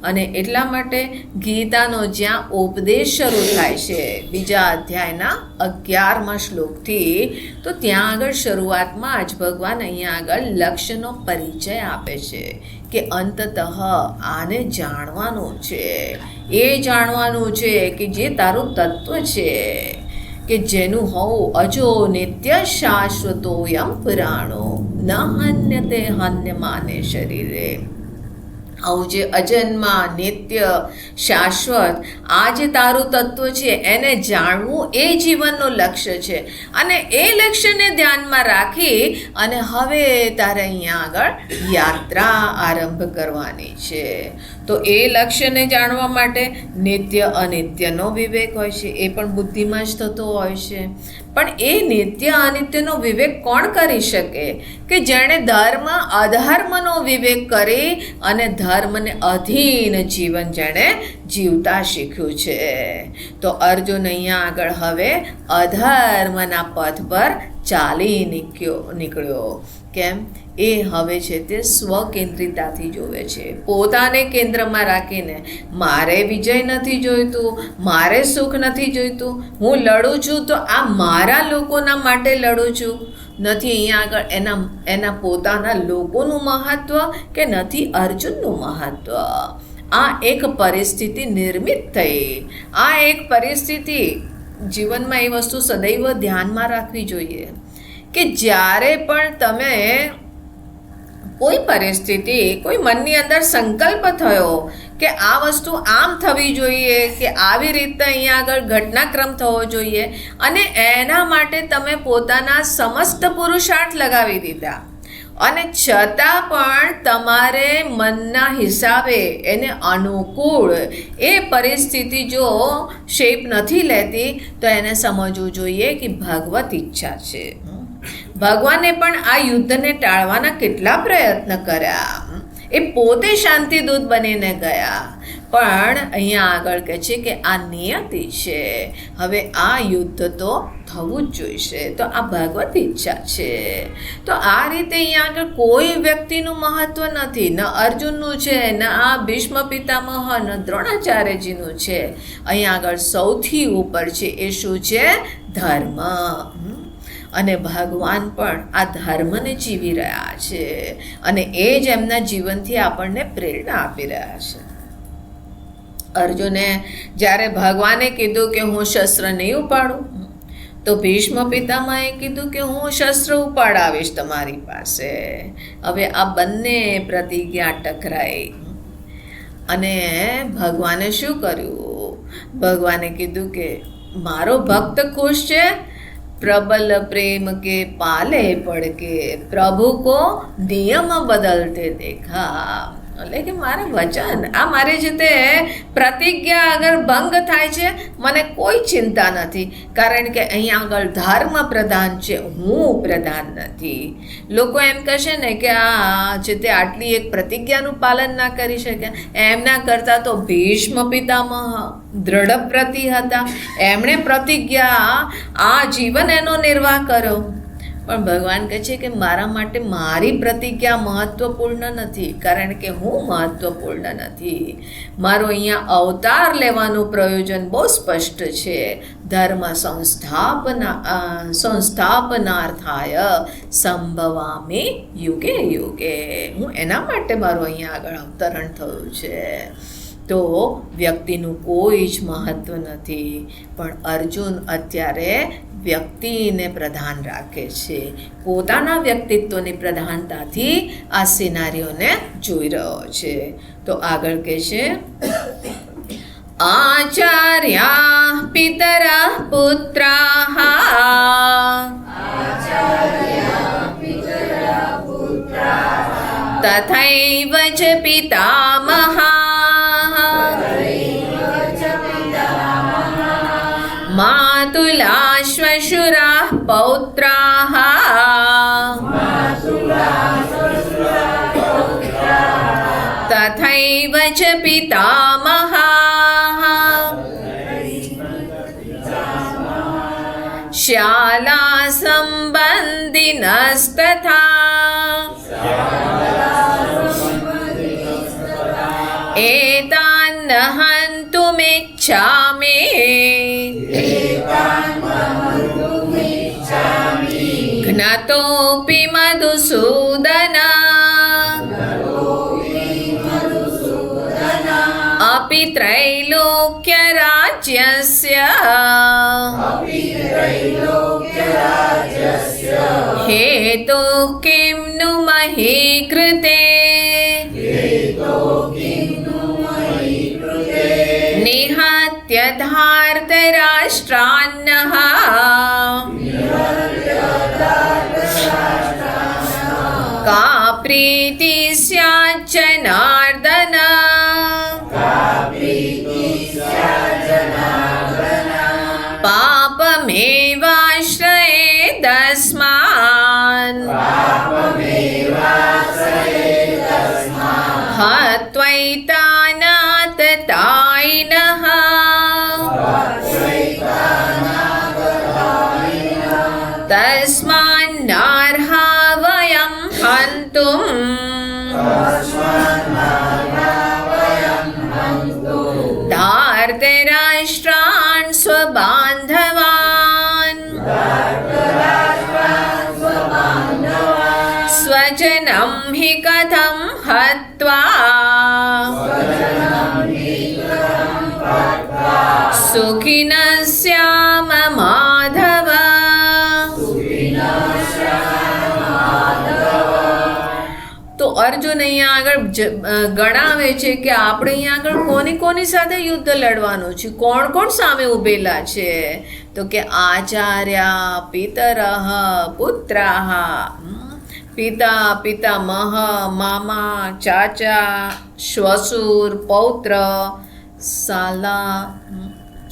અને એટલા માટે ગીતાનો જ્યાં ઉપદેશ શરૂ થાય છે બીજા અધ્યાયના 11મા શ્લોકથી, તો ત્યાં આગળ શરૂઆતમાં જ ભગવાન અહીંયા આગળ લક્ષ્યનો પરિચય આપે છે કે અંતતઃ આને જાણવાનું છે. એ જાણવાનું છે કે જે તારું તત્વ છે કે જેનું હોવું અજો નિત્ય શાશ્વતોયમ પુરાણો ન હન્યતે હન્યમાને શરીરે. આવું જે અજન્મા, નિત્ય, શાશ્વત આ જે તારું તત્વ છે એને જાણવું એ જીવનનું લક્ષ્ય છે. અને એ લક્ષ્યને ધ્યાનમાં રાખી અને હવે તારે અહીંયા આગળ યાત્રા આરંભ કરવાની છે. તો એ લક્ષ્યને જાણવા માટે નિત્ય અનિત્યનો વિવેક હોય છે, એ પણ બુદ્ધિમાં જ થતો હોય છે. પણ એ નિત્ય અનિત્યનો વિવેક કોણ કરી શકે? કે જેણે ધર્મ અધર્મનો વિવેક કરી અને ધર્મને અધીન જીવન જેણે જીવતા શીખ્યું છે. તો અર્જુન અહીંયા આગળ હવે અધર્મના પથ પર ચાલી નીકળ્યો. કેમ? એ હવે છે તે સ્વકેન્દ્રિતાથી જોવે છે, પોતાને કેન્દ્રમાં રાખીને મારે વિજય નથી જોઈતું, મારે સુખ નથી જોઈતું, હું લડું છું તો આ મારા લોકોના માટે લડું છું, નથી અહીંયા આગળ એના પોતાના લોકોનું મહત્ત્વ કે નથી અર્જુનનું મહત્ત્વ. આ એક પરિસ્થિતિ નિર્મિત થઈ. આ એક પરિસ્થિતિ જીવનમાં એ વસ્તુ સદૈવ ધ્યાનમાં રાખવી જોઈએ કે જ્યારે પણ તમે કોઈ પરિસ્થિતિ, કોઈ મનની અંદર સંકલ્પ થયો કે આ વસ્તુ આમ થવી જોઈએ કે આવી રીતે અહીંયા આગળ ઘટનાક્રમ થવો જોઈએ અને એના માટે તમે પોતાના સમસ્ત પુરુષાર્થ લગાવી દીધા અને છતાં પણ તમારે મનના હિસાબે એને અનુકૂળ એ પરિસ્થિતિ જો શેપ નથી લેતી તો એને સમજવું જોઈએ કે ભગવત ઈચ્છા છે. ભગવાને પણ આ યુદ્ધને ટાળવાના કેટલા પ્રયત્ન કર્યા, એ પોતે શાંતિદૂત બનીને ગયા, પણ અહીંયા આગળ કહે છે કે આ નિયતિ છે, હવે આ યુદ્ધ તો થવું જ જોઈશે, તો આ ભગવત ઈચ્છા છે. તો આ રીતે અહીંયા આગળ કોઈ વ્યક્તિનું મહત્ત્વ નથી, ન અર્જુનનું છે, ન આ ભીષ્મ પિતામહ, ન દ્રોણાચાર્યજીનું છે. અહીંયા આગળ સૌથી ઉપર છે એ શું છે? ધર્મ. અને ભગવાન પણ આ ધર્મને જીવી રહ્યા છે અને એ જ એમના જીવનથી આપણને પ્રેરણા આપી રહ્યા છે. અર્જુને જ્યારે ભગવાને કીધું કે હું શસ્ત્ર નહીં ઉપાડું, તો ભીષ્મ પિતામહે કીધું કે હું શસ્ત્ર ઉપાડાવીશ તમારી પાસે. હવે આ બંને પ્રતિજ્ઞા ટકરાઈ અને ભગવાને શું કર્યું? ભગવાને કીધું કે મારો ભક્ત ખુશ છે, प्रबल प्रेम के पाले पड़ के प्रभु को नियम बदलते देखा. એટલે કે મારા વચન, આ મારી જે તે પ્રતિજ્ઞા અગર ભંગ થાય છે મને કોઈ ચિંતા નથી, કારણ કે અહીંયા આગળ ધર્મ પ્રધાન છે, હું પ્રધાન નથી. લોકો એમ કહેશે ને કે આ જે તે આટલી એક પ્રતિજ્ઞાનું પાલન ના કરી શકે, એમના કરતાં તો ભીષ્મ પિતામહ દ્રઢ પ્રતિ હતા, એમણે પ્રતિજ્ઞા આ જીવન એનો નિર્વાહ કર્યો. પણ ભગવાન કહે છે કે મારા માટે મારી પ્રતિજ્ઞા મહત્ત્વપૂર્ણ નથી, કારણ કે હું મહત્ત્વપૂર્ણ નથી. મારો અહીંયા અવતાર લેવાનું પ્રયોજન બહુ સ્પષ્ટ છે. ધર્મ સંસ્થાપનાર્થાય સંભવામિ યુગે યુગે. હું એના માટે મારું અહીંયા આગળ અવતરણ થયું છે. તો વ્યક્તિનું કોઈ જ મહત્ત્વ નથી, પણ અર્જુન અત્યારે વ્યક્તિને પ્રધાન રાખે છે, પોતાના વ્યક્તિત્વની પ્રધાનતાથી આ સિનારીઓને જોઈ રહ્યો છે. તો આગળ કહે છે આચાર્યા પિતરા પુત્રાઃ તથૈવ ચ પિતામહા मातुला श्वशुराः पौत्राः तथैव च पितामहाः शाला सम्बन्धिनस्तथा एतान् हन्तुमिच्छामि ज्ञातोऽपि मधुसूदन अपि त्रैलोक्यराज्यस्य हेतुः किं नु मही कृते निहत्य धार्तराष्ट्रान्नः का प्रीति स्याच्च नार्दन पापमेवाश्रयेदस्मान् हत्वैतानाततायिनः तस्मान्नार्हा वयं हन्तुम् धार्तराष्ट्रान् स्वबान्धवान् स्वजनं हि कथं हत्वा सुखिनः स्याम माधव. તો અર્જુન અહીંયા આગળ ગણાવે છે કે આપણે અહીંયા આગળ કોની સાથે યુદ્ધ લડવાનું છે, કોણ કોણ સામે ઊભેલા છે, તો કે આચાર્યા પિતરઃ પુત્રાઃ, પિતા પિતામહ, મામા, ચાચા, શ્વસુર, પૌત્ર, સાલા,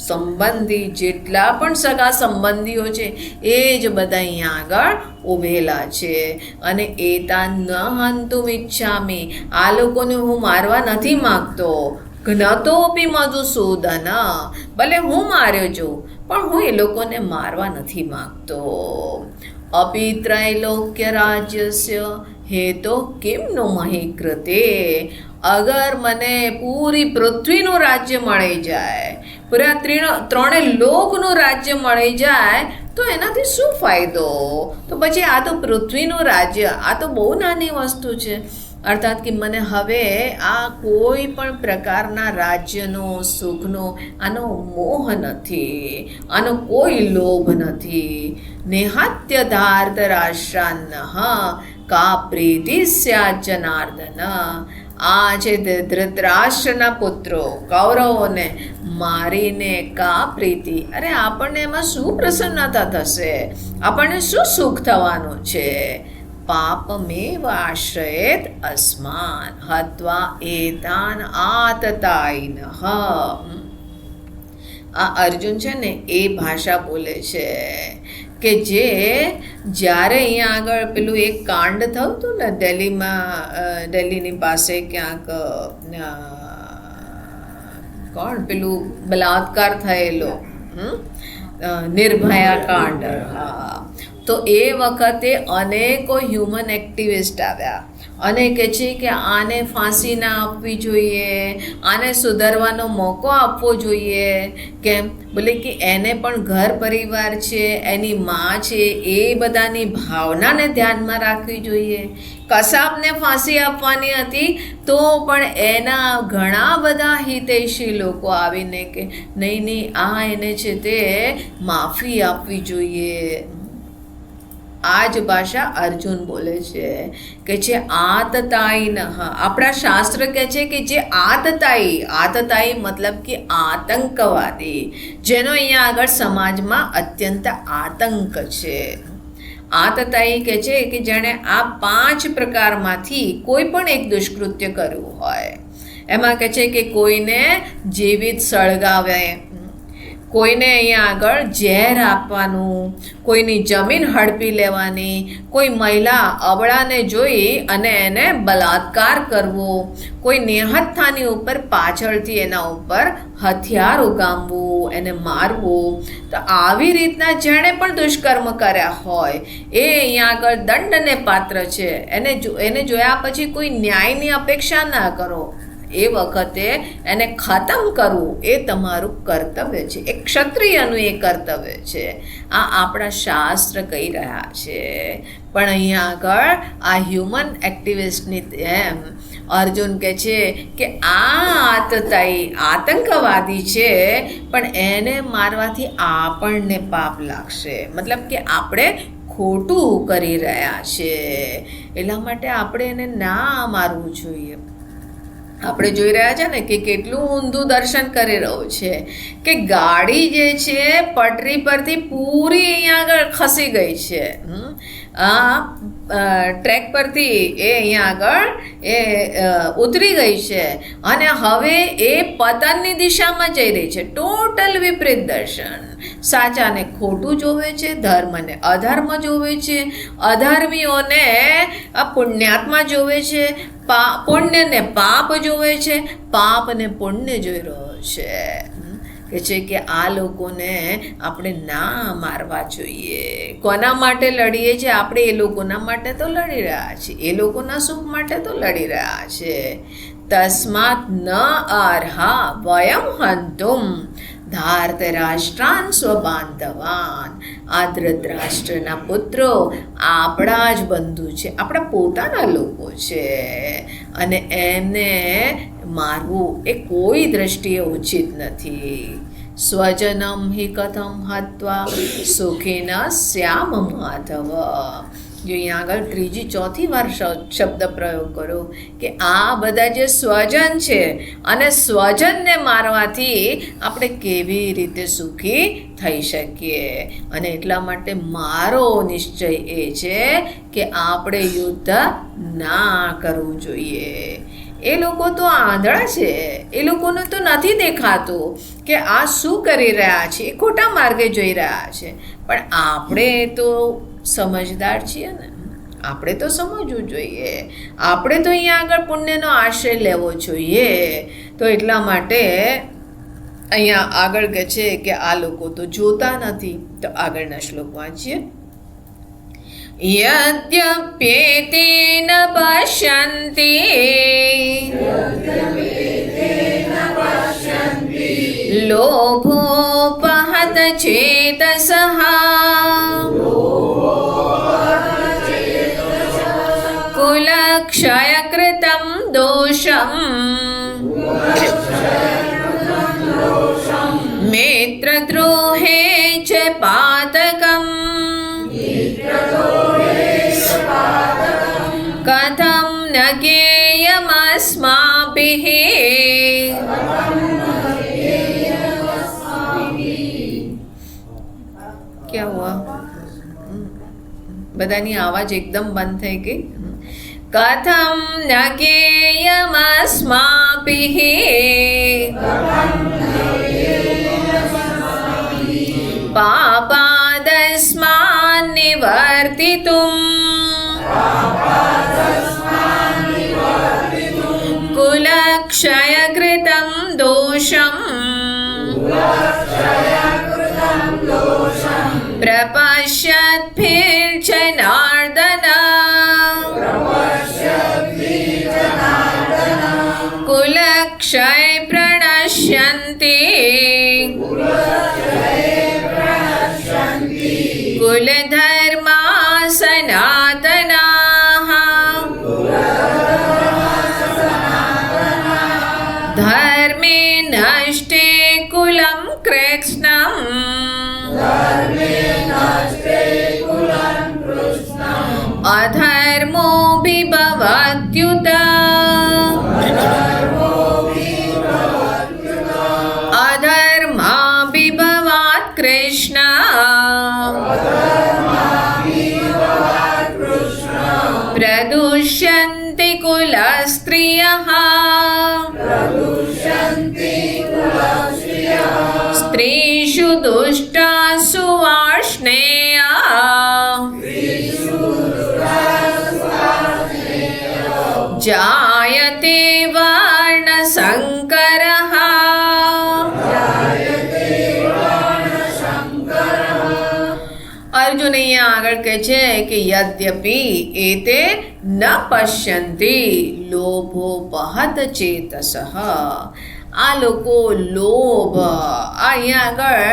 સંબંધી, જેટલા પણ સગા સંબંધીઓ છે એ જ બધા અહીંયા આગળ ઊભેલા છે. અને એતા ન હંતુમ ઈચ્છામિ, આ લોકોને હું મારવા નથી માગતો. ઘ્નતોપી મધુસૂદન, ભલે હું માર્યો છું પણ હું એ લોકોને મારવા નથી માગતો. અપી ત્રૈલોક્ય રાજ્યસ્ય હેતો કિમનો મહી કૃતે, અગર મને પૂરી પૃથ્વીનું રાજ્ય મળી જાય, પૂરા ત્રણે લોકનું રાજ્ય મળી જાય તો એનાથી શું ફાયદો? તો પછી આ તો પૃથ્વીનું રાજ્ય, આ તો બહુ નાની વસ્તુ છે. અર્થાત કે મને હવે આ કોઈ પણ પ્રકારના રાજ્યનો, સુખનો આનો મોહ નથી, આનો કોઈ લોભ નથી. નેહાત્ય ધાર્તરાષ્ટ્રાન્ન કા પ્રીતિ સ્યાત જનાર્દન, આ છે ધૃતરાષ્ટ્રના પુત્રો કૌરવોને મારીને કા પ્રીતિ, અરે આપણને એમાં શું પ્રસન્નતા થશે, આપણને શું સુખ થવાનું છે? પાપમેવ આશ્રયેત અસ્માન હત્વા એતાન આતતાયિનઃ. આ અર્જુન છે ને એ ભાષા બોલે છે કે જે જ્યારે અહીંયા આગળ પેલું એક કાંડ થયું હતું ને દિલ્હીની પાસે ક્યાંક, કોણ પેલું બલાત્કાર થયેલો, નિર્ભયા કાંડ, હા, તો એ વખતે અનેકો હ્યુમન એક્ટિવિસ્ટ આવ્યા અને કહે છે કે આને ફાંસી ના આપવી જોઈએ, આને સુધારવાનો મોકો આપવો જોઈએ. કેમ? બોલે કે એને પણ ઘર પરિવાર છે, એની માં છે, એ બધાની ભાવનાને ધ્યાનમાં રાખવી જોઈએ. કસાબને ફાંસી આપવાની હતી તો પણ એના ઘણા બધા હિતૈષી લોકો આવીને કે નહીં, આ એને છે તે માફી આપવી જોઈએ. આ જ ભાષા અર્જુન બોલે છે કે જે આતતાયિનઃ, આપણા શાસ્ત્ર કહે છે કે જે આતતાયી મતલબ કે આતંકવાદી, જેનો અહીંયા આગળ સમાજમાં અત્યંત આતંક છે. આતતાયી કહે છે કે જેણે આ 5 પ્રકારમાંથી કોઈ પણ એક દુષ્કૃત્ય કર્યું હોય. એમાં કહે છે કે કોઈને જીવિત સળગાવે, કોઈને અહીંયા આગળ ઝેર આપવાનું, કોઈની જમીન હડપી લેવાની, કોઈ મહિલા અબળાને જોઈ અને એને બલાત્કાર કરવો, કોઈ નિહત્થાની ઉપર પાછળથી એના ઉપર હથિયાર ઉગામવું, એને મારવું. તો આવી રીતના જેણે પણ દુષ્કર્મ કર્યા હોય એ અહીંયા આગળ દંડને પાત્ર છે. એને જોયા પછી કોઈ ન્યાયની અપેક્ષા ના કરો, એ વખતે એને ખતમ કરવું એ તમારું કર્તવ્ય છે, એક ક્ષત્રિયનું એ કર્તવ્ય છે. આ આપણા શાસ્ત્ર કહી રહ્યા છે. પણ અહીંયા આગળ આ હ્યુમન એક્ટિવિસ્ટની એમ અર્જુન કહે છે કે આ આતંકવાદી છે પણ એને મારવાથી આપણને પાપ લાગશે, મતલબ કે આપણે ખોટું કરી રહ્યા છે, એટલા માટે આપણે એને ના મારવું જોઈએ. આપણે જોઈ રહ્યા છે ને કે કેટલું ઊંધું દર્શન કરી રહ્યું છે કે ગાડી જે છે પટરી પરથી પૂરી અહીંયા આગળ ખસી ગઈ છે. ટ્રેક પરથી એ અહીંયા આગળ એ ઉતરી ગઈ છે અને હવે એ પતનની દિશામાં જઈ રહી છે. ટોટલ વિપરીત દર્શન. સાચાને ખોટું જોવે છે, ધર્મને અધર્મ જોવે છે, અધર્મીઓને પુણ્યાત્મા જોવે છે, પુણ્યને પાપ જોવે છે, પાપને પુણ્ય જોઈ રહ્યો છે. કે છે કે આ લોકોને આપણે ના મારવા જોઈએ. કોના માટે લડીએ છીએ આપણે? એ લોકોના માટે તો લડી રહ્યા છીએ, એ લોકોના સુખ માટે તો લડી રહ્યા છે. તસ્માત ન અર્હા વયમ હંતુમ ધાર્તરાષ્ટ્રાન સ્વબાંધવાન. આ ધૃતરાષ્ટ્રના પુત્રો આપણા જ બંધુ છે, આપણા પોતાના લોકો છે અને એમને મારવું એ કોઈ દ્રષ્ટિએ ઉચિત નથી. સ્વજનમ હિ કથમ હત્વા સુખેન શ્યામ માધવ. જો અહીંયા આગળ ત્રીજી ચોથી વાર શબ્દ પ્રયોગ કરો કે આ બધા જે સ્વજન છે અને સ્વજનને મારવાથી આપણે કેવી રીતે સુખી થઈ શકીએ. અને એટલા માટે મારો નિશ્ચય એ છે કે આપણે યુદ્ધ ના કરવું જોઈએ. એ લોકો તો આંધળા છે, એ લોકોને તો નથી દેખાતું કે આ શું કરી રહ્યા છે, એ ખોટા માર્ગે જઈ રહ્યા છે. પણ આપણે તો સમજદાર છીએ ને, આપણે તો સમજવું જોઈએ. આપણે તો અહીંયા આગળ પુણ્યનો આશ્રય લેવો જોઈએ. તો એટલા માટે અહીંયા આગળ કહે છે કે આ લોકો તો જોતા નથી. તો આગળના શ્લોક વાંચીએ. યદ્યપ્યેતે ન પશ્યન્તિ લોભોપહત ચેતસઃ कुलक्षयकृतं दोषं मित्रद्रोहे च पातकम् कथं न ज्ञेयमस्माभिः. क्या हुआ? બધાની આવાજ એકદમ બંધ થઈ ગઈ. कथं न ज्ञेयमस्माभिः पापादस्मान् निवर्तितुम् कुलक्षयकृतं दोषं प्रपश्यद्भिर्जनार्दन कुलक्षय प्रणश्यन्ति कुलधर्मा सनातनाः धर्मे नष्टे कुलं कृत्स्नम् अधर्मो विभवत्युत अधर्मा विभवात् कृष्ण प्रदुष्यन्ति कुलस्त्रियः स्त्रीषु दुष्टासु वार्ष्णेया जायते वर्णसङ्करः અર્જુન અહીંયા આગળ કહે છે કે યદ્યપિ એતે ન પશ્યન્તિ લોભોપહત ચેતસઃ. આ લોકો લોભ અહીંયા આગળ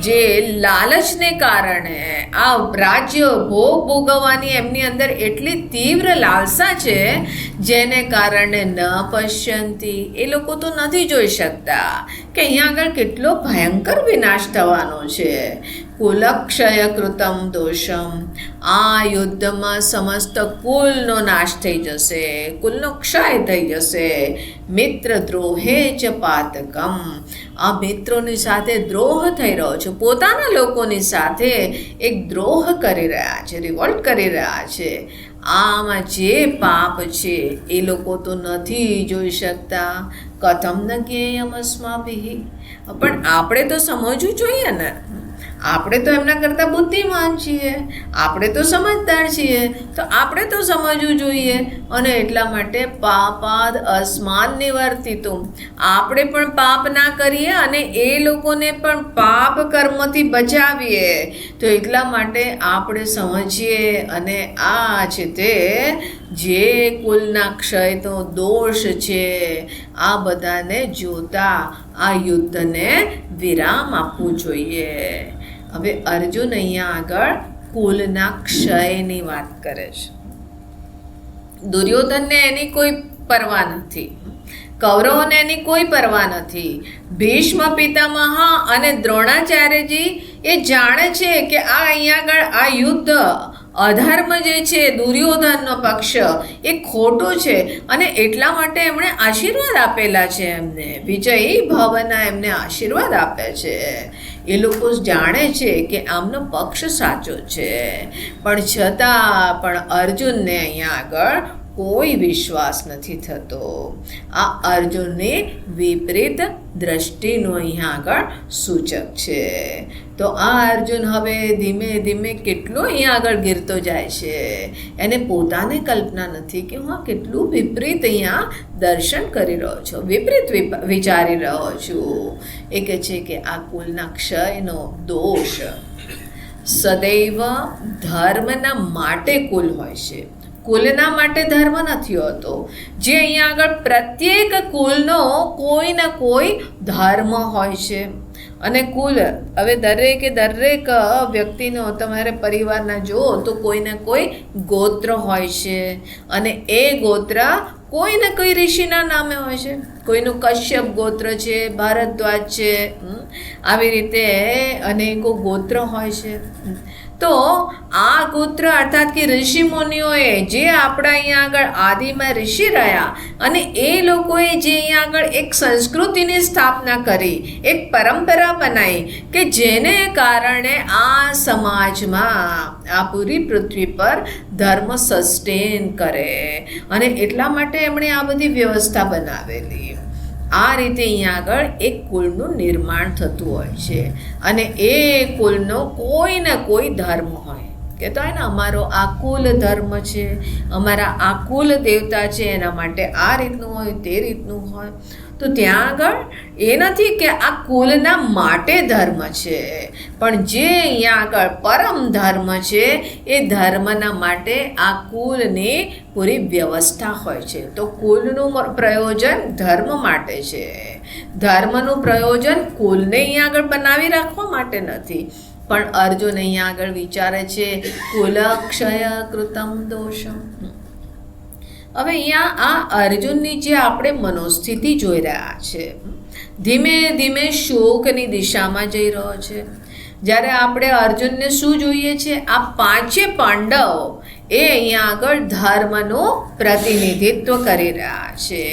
જે લાલચને કારણે આ રાજ્ય ભોગ ભોગવવાની એમની અંદર એટલી તીવ્ર લાલસા છે જેને કારણે ન પશ્યંતી, એ લોકો તો નથી જોઈ શકતા કે અહીંયા આગળ કેટલો ભયંકર વિનાશ થવાનો છે. કુલક્ષય કૃતમ દોષમ, આ યુદ્ધમાં સમસ્ત કુલનો નાશ થઈ જશે, કુલનો ક્ષય થઈ જશે. મિત્ર દ્રોહે ચ પાતકમ, આ મિત્રોની સાથે દ્રોહ થઈ રહ્યો છે, પોતાના લોકોની સાથે એક દ્રોહ કરી રહ્યા છે, રિવોલ્ટ કરી રહ્યા છે. આમાં જે પાપ છે એ લોકો તો નથી જોઈ શકતા. કથમ ન જ્ઞેયમ અસ્માભિઃ, પણ આપણે તો સમજવું જોઈએ ને. આપણે તો એમના કરતાં બુદ્ધિમાન છીએ, આપણે તો સમજદાર છીએ, તો આપણે તો સમજવું જોઈએ. અને એટલા માટે પાપાદ અસ્માન નિવર્તિતું, આપણે પણ પાપ ના કરીએ અને એ લોકોને પણ પાપ કર્મથી બચાવીએ. તો એટલા માટે આપણે સમજીએ અને આ છે તે જે કુલના ક્ષયનો દોષ છે આ બધાને જોતા આ યુદ્ધને વિરામ આપવું જોઈએ. હવે અર્જુન અહીંયા આગળ કુલના ક્ષયની વાત કરે છે. દુર્યોધનને એની કોઈ પરવા નથી, કૌરવોને એની કોઈ પરવા નથી. ભીષ્મ પિતામહ અને દ્રોણાચાર્યજી એ જાણે છે કે આ અહીંયા આગળ આ યુદ્ધ અધર્મ જે છે, દુર્યોધનનો પક્ષ એ ખોટો છે અને એટલા માટે એમણે આશીર્વાદ આપેલા છે. એમને વિજયી ભાવના એમને આશીર્વાદ આપે છે. એ લોકો જાણે છે કે આમનો પક્ષ સાચો છે, પણ છતાં પણ અર્જુનને અહીંયા આગળ કોઈ વિશ્વાસ નથી થતો. આ અર્જુનની વિપરીત દ્રષ્ટિનું અહીંયા આગળ સૂચક છે. તો આ અર્જુન હવે ધીમે ધીમે કેટલો અહીંયા આગળ ગીરતો જાય છે. એને પોતાને કલ્પના નથી કે હું કેટલું વિપરીત અહીંયા દર્શન કરી રહ્યો છું, વિપરીત વિચારી રહ્યો છું. એ કહે છે કે આ કુલના ક્ષયનો દોષ સદૈવ ધર્મના માટે કુલ હોય છે, કુલના માટે ધર્મ નથી હોતો. જે અહીંયા આગળ પ્રત્યેક કુલનો કોઈ ને કોઈ ધર્મ હોય છે. અને કુલ હવે દરેક વ્યક્તિનો તમારે પરિવારના જુઓ તો કોઈને કોઈ ગોત્ર હોય છે અને એ ગોત્ર કોઈ ને કોઈ ઋષિના નામે હોય છે. કોઈનું કશ્યપ ગોત્ર છે, ભારદ્વાજ છે, આવી રીતે અનેકો ગોત્ર હોય છે. તો આ ગોત્ર અર્થાત કે ઋષિ મુનિઓએ જે આપણા અહીંયા આગળ આદિમાં ઋષિ રહ્યા અને એ લોકોએ જે અહીંયા આગળ એક સંસ્કૃતિની સ્થાપના કરી, એક પરંપરા બનાવી કે જેને કારણે આ સમાજમાં આ પૂરી પૃથ્વી પર ધર્મ સસ્ટેન કરે અને એટલા માટે એમણે આ બધી વ્યવસ્થા બનાવેલી. આ રીતે અહીંયા આગળ એક કુળનું નિર્માણ થતું હોય છે અને એ કુલનો કોઈ ને કોઈ ધર્મ હોય. કહેતો હોય ને અમારો આ કુલ ધર્મ છે, અમારા આ કુલ દેવતા છે, એના માટે આ રીતનું હોય, તે રીતનું હોય. તો ત્યાં આગળ એ નથી કે આ કુલના માટે ધર્મ છે, પણ જે અહીંયા આગળ પરમ ધર્મ છે એ ધર્મના માટે આ કુલની પૂરી વ્યવસ્થા હોય છે. તો કુલનું પ્રયોજન ધર્મ માટે છે, ધર્મનું પ્રયોજન કુલને અહીંયા આગળ બનાવી રાખવા માટે નથી. પણ અર્જુન અહીંયા આગળ વિચારે છે કુલક્ષય કૃતમ દોષમ. હવે અહીંયા આ અર્જુનની જે આપણે મનોસ્થિતિ જોઈ રહ્યા છે, ધીમે ધીમે શોકની દિશામાં જઈ રહ્યો છે. જ્યારે આપણે અર્જુનને શું જોઈએ છે, આ પાંચે પાંડવ એ અહીંયા આગળ ધર્મનું પ્રતિનિધિત્વ કરી રહ્યા છે.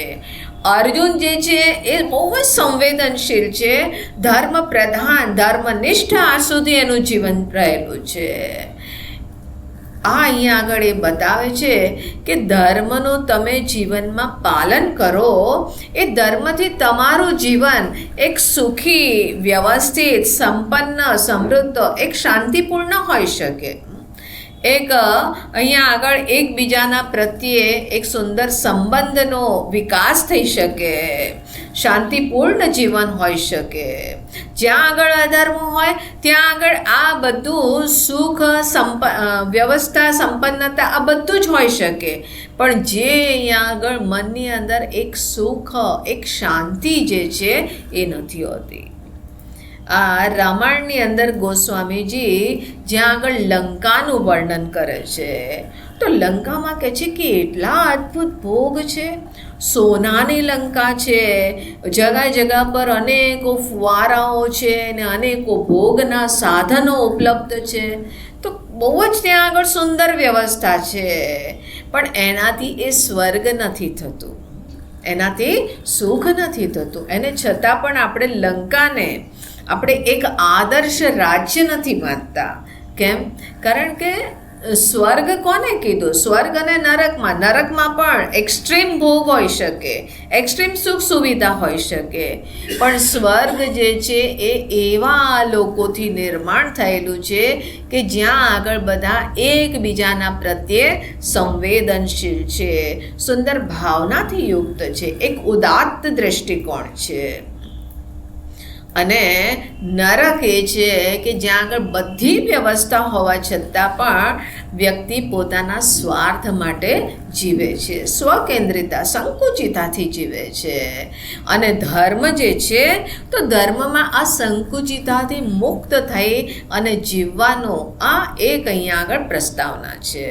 અર્જુન જે છે એ બહુ જ સંવેદનશીલ છે, ધર્મ પ્રધાન, ધર્મનિષ્ઠ આ સુધી એનું જીવન રહેલું છે. આ અહીંયા આગળ એ બતાવે છે કે ધર્મનું તમે જીવનમાં પાલન કરો, એ ધર્મથી તમારું જીવન એક સુખી, વ્યવસ્થિત, સંપન્ન, સમૃદ્ધ, એક શાંતિપૂર્ણ હોઈ શકે. એક અહીંયા આગળ એકબીજાના પ્રત્યે એક સુંદર સંબંધનો વિકાસ થઈ શકે, શાંતિપૂર્ણ જીવન હોઈ શકે. જ્યાં આગળ અધર્મ હોય ત્યાં આગળ આ બધું સુખ, વ્યવસ્થા, સંપન્નતા આ બધું જ હોઈ શકે. પણ જે અહીંયા આગળ મનની અંદર એક સુખ, એક શાંતિ જે છે એ નથી હોતી. આ રામાયણની અંદર ગોસ્વામીજી જ્યાં આગળ લંકાનું વર્ણન કરે છે, તો લંકામાં કહે છે કે એટલા અદ્ભુત ભોગ છે, સોનાની લંકા છે, જગા જગા પર અનેકો ફુવારાઓ છે ને અનેકો ભોગના સાધનો ઉપલબ્ધ છે. તો બહુ જ ત્યાં આગળ સુંદર વ્યવસ્થા છે, પણ એનાથી એ સ્વર્ગ નથી થતું, એનાથી સુખ નથી થતું. એને છતાં પણ આપણે લંકાને આપણે એક આદર્શ રાજ્ય નથી માનતા. કેમ? કારણ કે સ્વર્ગ કોને કીધું? સ્વર્ગ અને નરકમાં પણ એક્સ્ટ્રીમ ભોગ હોઈ શકે, એક્સ્ટ્રીમ સુખ સુવિધા હોઈ શકે, પણ સ્વર્ગ જે છે એ એવા લોકોથી નિર્માણ થયેલું છે કે જ્યાં આગળ બધા એકબીજાના પ્રત્યે સંવેદનશીલ છે, સુંદર ભાવનાથી યુક્ત છે, એક ઉદાત્ત દૃષ્ટિકોણ છે. અને નરક એ છે કે જ્યાં આગળ બધી વ્યવસ્થા હોવા છતાં પણ વ્યક્તિ પોતાના સ્વાર્થ માટે જીવે છે, સ્વકેન્દ્રિતા સંકુચિતાથી જીવે છે. અને ધર્મ જે છે તો ધર્મમાં આ સંકુચિતાથી મુક્ત થઈ અને જીવવાનો આ એક અહીંયા આગળ પ્રસ્તાવના છે.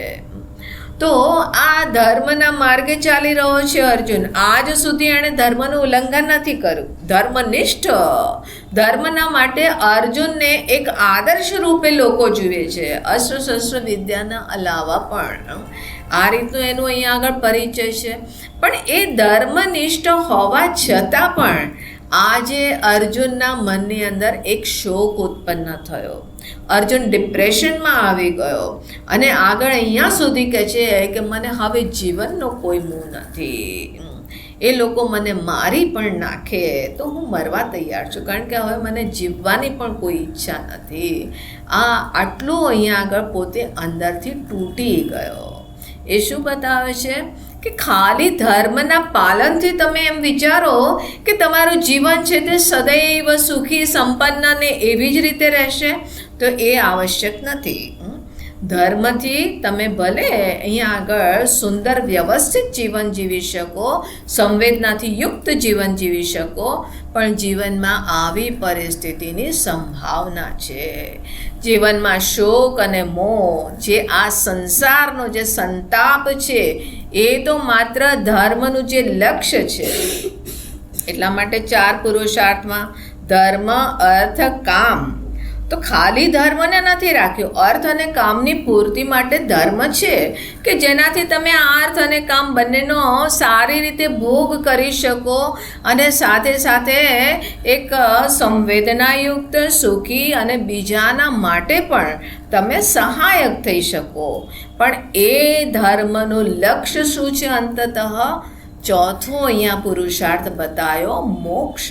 તો આ ધર્મના માર્ગે ચાલી રહ્યો છે અર્જુન. આજ સુધી એણે ધર્મનું ઉલ્લંઘન નથી કર્યું, ધર્મનિષ્ઠ. ધર્મના માટે અર્જુનને એક આદર્શ રૂપે લોકો જુએ છે, અસ્ત્ર શસ્ત્ર વિદ્યાના અલાવા પણ. આ રીતનું એનું અહીંયા આગળ પરિચય છે. પણ એ ધર્મનિષ્ઠ હોવા છતાં પણ આજે અર્જુનના મનની અંદર એક શોક ઉત્પન્ન થયો. અર્જુન ડિપ્રેશનમાં આવી ગયો અને આગળ અહીંયા સુધી કહે છે કે મને હવે જીવનનો કોઈ મોહ નથી. એ લોકો મને મારી પણ નાખે તો હું મરવા તૈયાર છું, કારણ કે હવે મને જીવવાની પણ કોઈ ઈચ્છા નથી. આટલું અહીંયા આગળ પોતે અંદરથી તૂટી ગયો. એ શું બતાવે છે કે ખાલી ધર્મના પાલનથી તમે એમ વિચારો કે તમારું જીવન છે તે સદૈવ સુખી સંપન્ન ને એવી જ રીતે રહેશે, તો એ આવશ્યક નથી. ધર્મથી તમે ભલે અહીંયા આગળ સુંદર વ્યવસ્થિત જીવન જીવી શકો, સંવેદનાથી યુક્ત જીવન જીવી શકો, પણ જીવનમાં આવી પરિસ્થિતિની સંભાવના છે. જીવનમાં શોક અને મોહ, જે આ સંસારનો જે સંતાપ છે, એ તો માત્ર ધર્મનું જે લક્ષ્ય છે. એટલા માટે 4 પુરુષાર્થમાં ધર્મ, અર્થ, કામ, તો ખાલી ધર્મને નથી રાખ્યું, અર્થ અને કામની પૂર્તિ માટે ધર્મ છે કે જેનાથી તમે આ અર્થ અને કામ બંનેનો સારી રીતે ભોગ કરી શકો અને સાથે સાથે એક સંવેદનાયુક્ત, સુખી અને બીજાના માટે પણ તમે સહાયક થઈ શકો. પણ એ ધર્મનું લક્ષ્ય શું છે? અંતતઃ ચોથો અહીંયા પુરુષાર્થ બતાવ્યો, મોક્ષ.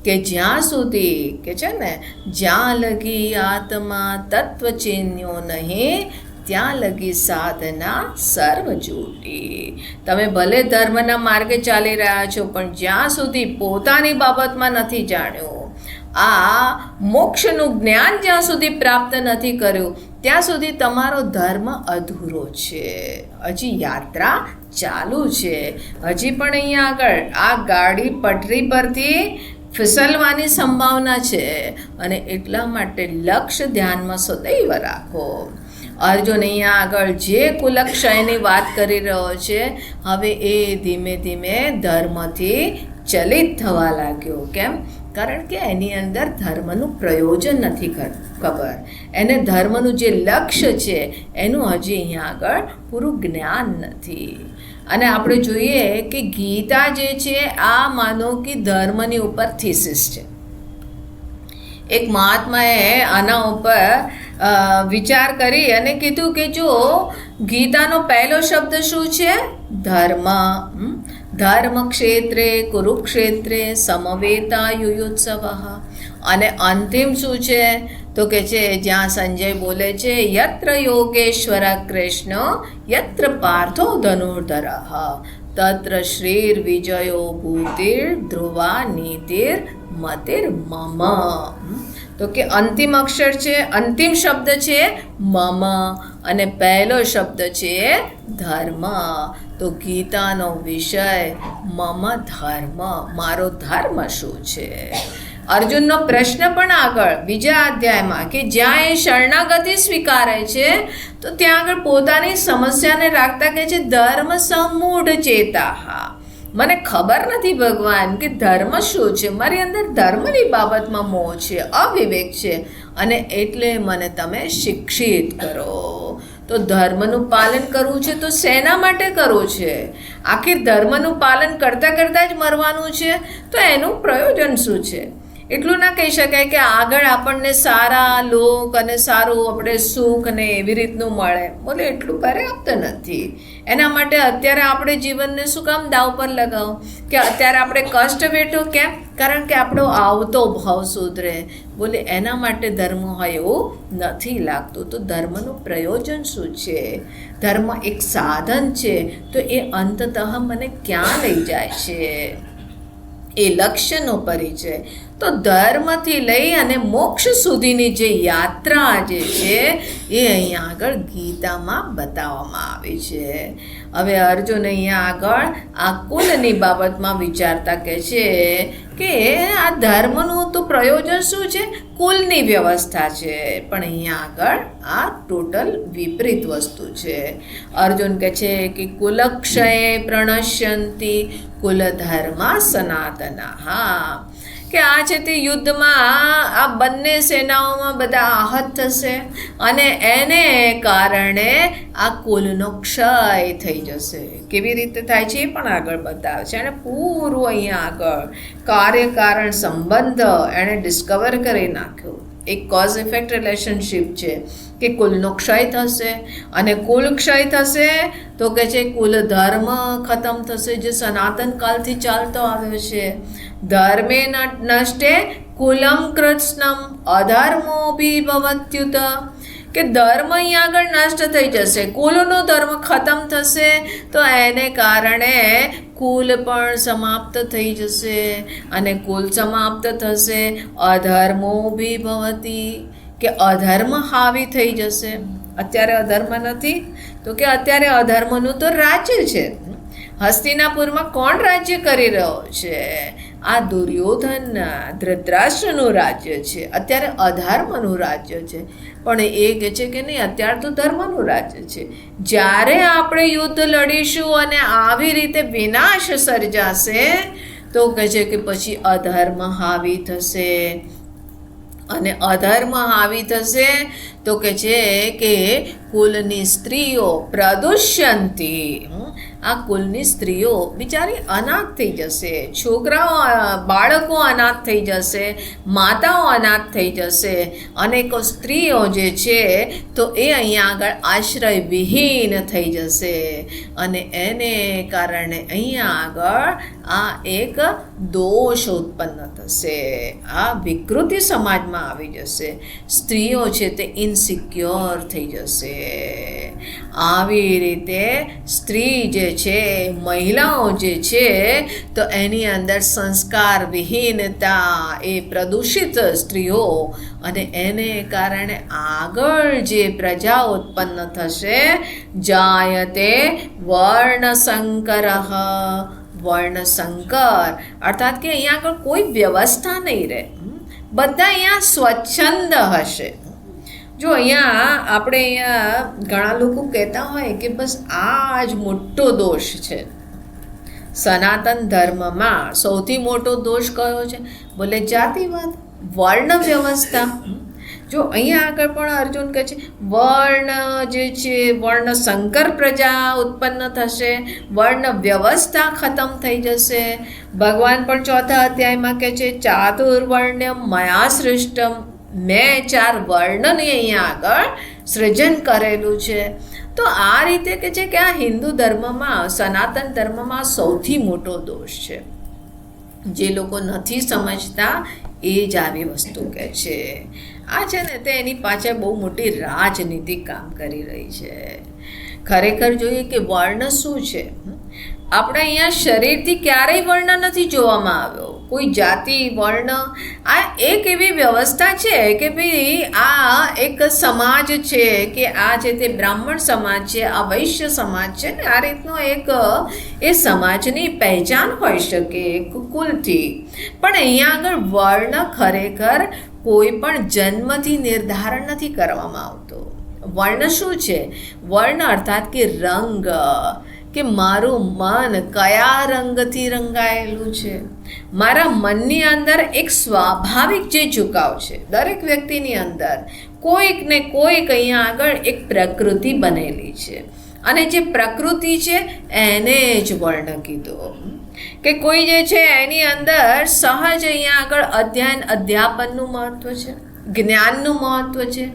કે જ્યાં સુધી કે છે ને, જ્યાં લગી આત્મા તત્વ ચિન્યો નહીં ત્યાં લગી સાધના સર્વ જૂટી. તમે ભલે ધર્મના માર્ગે ચાલી રહ્યા છો, પણ જ્યાં સુધી પોતાની બાબતમાં નથી જાણ્યું, આ મોક્ષનું જ્ઞાન જ્યાં સુધી પ્રાપ્ત નથી કર્યું, ત્યાં સુધી તમારો ધર્મ અધૂરો છે. હજી યાત્રા ચાલુ છે. હજી પણ અહીંયા આગળ આ ગાડી પટરી પરથી ફિસલવાની સંભાવના છે. અને એટલા માટે લક્ષ્ય ધ્યાનમાં સદૈવ રાખો. અર્જુન અહીંયા આગળ જે કુલક્ષયની વાત કરી રહ્યો છે, હવે એ ધીમે ધીમે ધર્મથી ચલિત થવા લાગ્યો. કેમ? કારણ કે એની અંદર ધર્મનું પ્રયોજન નથી ખબર, એને ધર્મનું જે લક્ષ્ય છે એનું હજી અહીંયા આગળ પૂરું જ્ઞાન નથી. અને આપણે જોઈએ કે ગીતા જે છે આ માનો કે ધર્મની ઉપર થીસિસ છે. એક મહાત્માએ આના ઉપર વિચાર કરી અને કીધું કે જો ગીતાનો પહેલો શબ્દ શું છે? ધર્મ. ધર્મ ક્ષેત્રે કુરુક્ષેત્રે સમવેતા યુયુત્સવ. અને અંતિમ શું છે? તો કે છે જ્યાં સંજય બોલે છે, યત્ર યોગેશ્વર કૃષ્ણ યત્ર પાર્થો ધનુર્ધર તત્ર શ્રીર વિજયો ભૂતિર ધ્રુવા નીતિર મતિર મમ. તો કે અંતિમ અક્ષર છે, અંતિમ શબ્દ છે મમ અને પહેલો શબ્દ છે ધર્મ. તો ગીતાનો વિષય મમ ધર્મ, મારો ધર્મ શું છે? અર્જુનનો પ્રશ્ન પણ આગળ બીજા અધ્યાયમાં કે જ્યાં એ શરણાગતિ સ્વીકારે છે તો ત્યાં આગળ પોતાની સમસ્યાને રાખતા કહે છે ધર્મ સમૂઢ ચેતા. મને ખબર નથી ભગવાન કે ધર્મ શું છે, મારી અંદર ધર્મની બાબતમાં મોહ છે, અવિવેક છે, અને એટલે મને તમે શિક્ષિત કરો. તો ધર્મનું પાલન કરવું છે તો શેના માટે કરવું છે? આખિર ધર્મનું પાલન કરતાં કરતાં જ મરવાનું છે તો એનું પ્રયોજન શું છે? એટલું ના કહી શકાય કે આગળ આપણને સારા લોક અને સારું આપણે સુખ ને એવી રીતનું મળે. બોલે એટલું પર્યાપ્ત નથી. એના માટે અત્યારે આપણે જીવનને શું કામ દાવ પર લગાવો કે અત્યારે આપણે કષ્ટ વેઠો? કેમ? કારણ કે આપણો આવતો ભાવ સુધરે. બોલે એના માટે ધર્મ હોય એવું નથી લાગતું. તો ધર્મનું પ્રયોજન શું છે? ધર્મ એક સાધન છે તો એ અંતતઃ મને ક્યાં લઈ જાય છે? એ લક્ષ્યનો પરિચય. તો ધર્મથી લઈ અને મોક્ષ સુધીની જે યાત્રા જે છે એ અહીંયા આગળ ગીતામાં બતાવવામાં આવી છે. હવે અર્જુન અહીંયા આગળ આ કુલની બાબતમાં વિચારતા કહે છે કે આ ધર્મનું તો પ્રયોજન શું છે? કુલની વ્યવસ્થા છે. પણ અહીંયા આગળ આ ટોટલ વિપરીત વસ્તુ છે. અર્જુન કહે છે કે કુલક્ષય પ્રણશ્યંતિ કુલધર્મા સનાતના. કે આ છે તે યુદ્ધમાં આ બંને સેનાઓમાં બધા આહત થશે અને એને કારણે આ કુલનો ક્ષય થઈ જશે. કેવી રીતે થાય છે એ પણ આગળ બતાવે છે. અને પૂરું અહીંયા આગળ કાર્યકારણ સંબંધ એણે ડિસ્કવર કરી નાખ્યો. એક કોઝ ઇફેક્ટ રિલેશનશિપ છે કે કુલનો ક્ષય થશે અને કુલ ક્ષય થશે તો કે છે કુલ ધર્મ ખતમ થશે જે સનાતન કાલથી ચાલતો આવ્યો છે. ધર્મે નષ્ટે કુલમ કૃત્સ્નમ અધર્મો ભી ભવત્યુત. કે ધર્મ અહીંયા આગળ નષ્ટ થઈ જશે, કુલનો ધર્મ ખતમ થશે તો એને કારણે કુલ પણ સમાપ્ત થઈ જશે અને કુલ સમાપ્ત થશે અધર્મો ભી ભવતી. કે અધર્મ હાવી થઈ જશે. અત્યારે અધર્મ નથી તો કે અત્યારે અધર્મનું તો રાજ્ય છે. હસ્તિનાપુરમાં કોણ રાજ્ય કરી રહ્યો છે? આ દુર્યોધન ધૃતરાષ્ટ્રનું રાજ્ય છે. અત્યારે અધર્મનું રાજ્ય છે. પણ એ કહે છે કે નહીં, અત્યારે તો ધર્મનું રાજ્ય છે. જ્યારે આપણે યુદ્ધ લડીશું અને આવી રીતે વિનાશ સર્જાશે તો કહે છે કે પછી અધર્મ હાવી થશે. અને અધર્મ હાવી થશે તો કે છે કે કુલની સ્ત્રીઓ પ્રદુષ્યંતી. આ કુલની સ્ત્રીઓ બિચારી અનાથ થઈ જશે, છોકરાઓ બાળકો અનાથ થઈ જશે, માતાઓ અનાથ થઈ જશે. અનેકો સ્ત્રીઓ જે છે તો એ અહીંયા આગળ આશ્રય વિહીન થઈ જશે અને એને કારણે અહીંયા આગળ આ એક દોષ ઉત્પન્ન થશે. આ વિકૃતિ સમાજમાં આવી જશે. સ્ત્રીઓ છે તે ઇનસિક્યોર થઈ જશે. આવી રીતે સ્ત્રી જે છે, મહિલાઓ જે છે તો એની અંદર સંસ્કાર વિહીનતા, એ પ્રદૂષિત સ્ત્રીઓ અને એને કારણે આગળ જે પ્રજા ઉત્પન્ન થશે જાયતે વર્ણસંકર. વર્ણસંકર અર્થાત કે અહીંયા આગળ કોઈ વ્યવસ્થા નહીં રહે. બધા અહીંયા સ્વચ્છંદ હશે. જો અહીંયા આપણે અહીંયા ઘણા લોકો કહેતા હોય કે બસ આ જ મોટો દોષ છે સનાતન ધર્મમાં. સૌથી મોટો દોષ કયો છે? બોલે જાતિવાદ, વર્ણ વ્યવસ્થા. જો અહીંયા આગળ પણ અર્જુન કહે છે વર્ણ જે છે, વર્ણ સંકર પ્રજા ઉત્પન્ન થશે, વર્ણ વ્યવસ્થા ખતમ થઈ જશે. ભગવાન પણ ચોથા અધ્યાયમાં કહે છે ચાતુર્વર્ણ્યમ મયા સૃષ્ટમ. મેં 4 વર્ણને અહીંયા આગળ સૃજન કરેલું છે. તો આ રીતે કે છે કે આ હિન્દુ ધર્મમાં, સનાતન ધર્મમાં સૌથી મોટો દોષ છે. જે લોકો નથી સમજતા એ જ આવી વસ્તુ કહે છે. આ છે ને તે એની પાછળ બહુ મોટી રાજનીતિ કામ કરી રહી છે. ખરેખર જોઈએ કે વર્ણ શું છે આપણે અહીંયા શરીરથી ક્યારેય વર્ણ નથી જોવામાં આવ્યો, કોઈ જાતિ વર્ણ. આ એક એવી વ્યવસ્થા છે કે ભાઈ આ એક સમાજ છે, કે આ છે તે બ્રાહ્મણ સમાજ છે, આ વૈશ્ય સમાજ છે ને, આ રીતનો એક એ સમાજની પહેચાન હોઈ શકે એક કુલથી. પણ અહીંયા આગળ વર્ણ ખરેખર કોઈ પણ જન્મથી નિર્ધારણ નથી કરવામાં આવતો. વર્ણ શું છે? વર્ણ અર્થાત કે રંગ, કે મારું મન કયા રંગથી રંગાયેલું છે. મારા મનની અંદર એક સ્વાભાવિક જે ઝુકાવ છે દરેક વ્યક્તિની અંદર, કોઈક ને કોઈક અહીંયા આગળ એક પ્રકૃતિ બનેલી છે, અને જે પ્રકૃતિ છે એને જ વર્ણ કીધો. કે કોઈ જે છે એની અંદર સહજ અહીંયા આગળ અધ્યાપનનું મહત્વ છે, જ્ઞાનનું મહત્વ છે.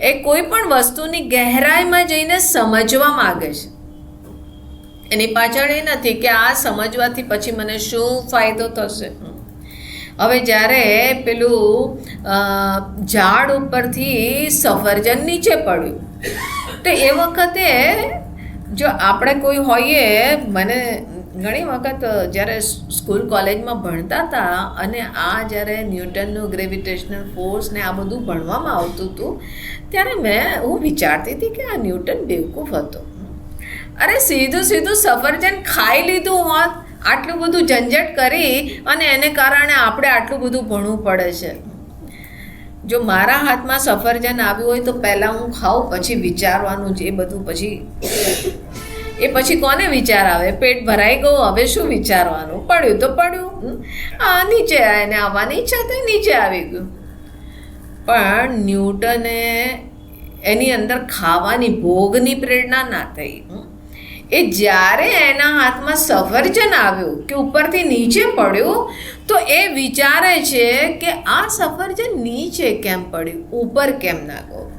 એ કોઈ પણ વસ્તુની ગહેરાઈમાં જઈને સમજવા માગે છે. એની પાછળ એ નથી કે આ સમજવાથી પછી મને શું ફાયદો થશે. હવે જ્યારે પેલું ઝાડ ઉપરથી સફરજન નીચે પડ્યું, તો એ વખતે જો આપણે કોઈ હોઈએ, મને ઘણી વખત જ્યારે સ્કૂલ કોલેજમાં ભણતા હતા અને આ જ્યારે ન્યૂટનનું ગ્રેવિટેશનલ ફોર્સ ને આ બધું ભણવામાં આવતું હતું, ત્યારે હું વિચારતી હતી કે આ ન્યૂટન બેવકૂફ હતો. અરે સીધું સફરજન ખાઈ લીધું હોત, આટલું બધું ઝંઝટ કરી અને એને કારણે આપણે આટલું બધું ભણવું પડે છે. જો મારા હાથમાં સફરજન આવ્યું હોય તો પહેલાં હું ખાઉં, પછી વિચારવાનું છે એ બધું. પછી કોને વિચાર આવે? પેટ ભરાઈ ગયું, હવે શું વિચારવાનું? પડ્યું તો પડ્યું, નીચે એને આવવાની ઈચ્છા થઈ, નીચે આવી ગયું. પણ ન્યૂટને એની અંદર ખાવાની ભોગની પ્રેરણા ના થઈ. એ જ્યારે એના હાથમાં સફરજન આવ્યું કે ઉપરથી નીચે પડ્યું, તો એ વિચારે છે કે આ સફરજન નીચે કેમ પડ્યું, ઉપર કેમ ના ગયું.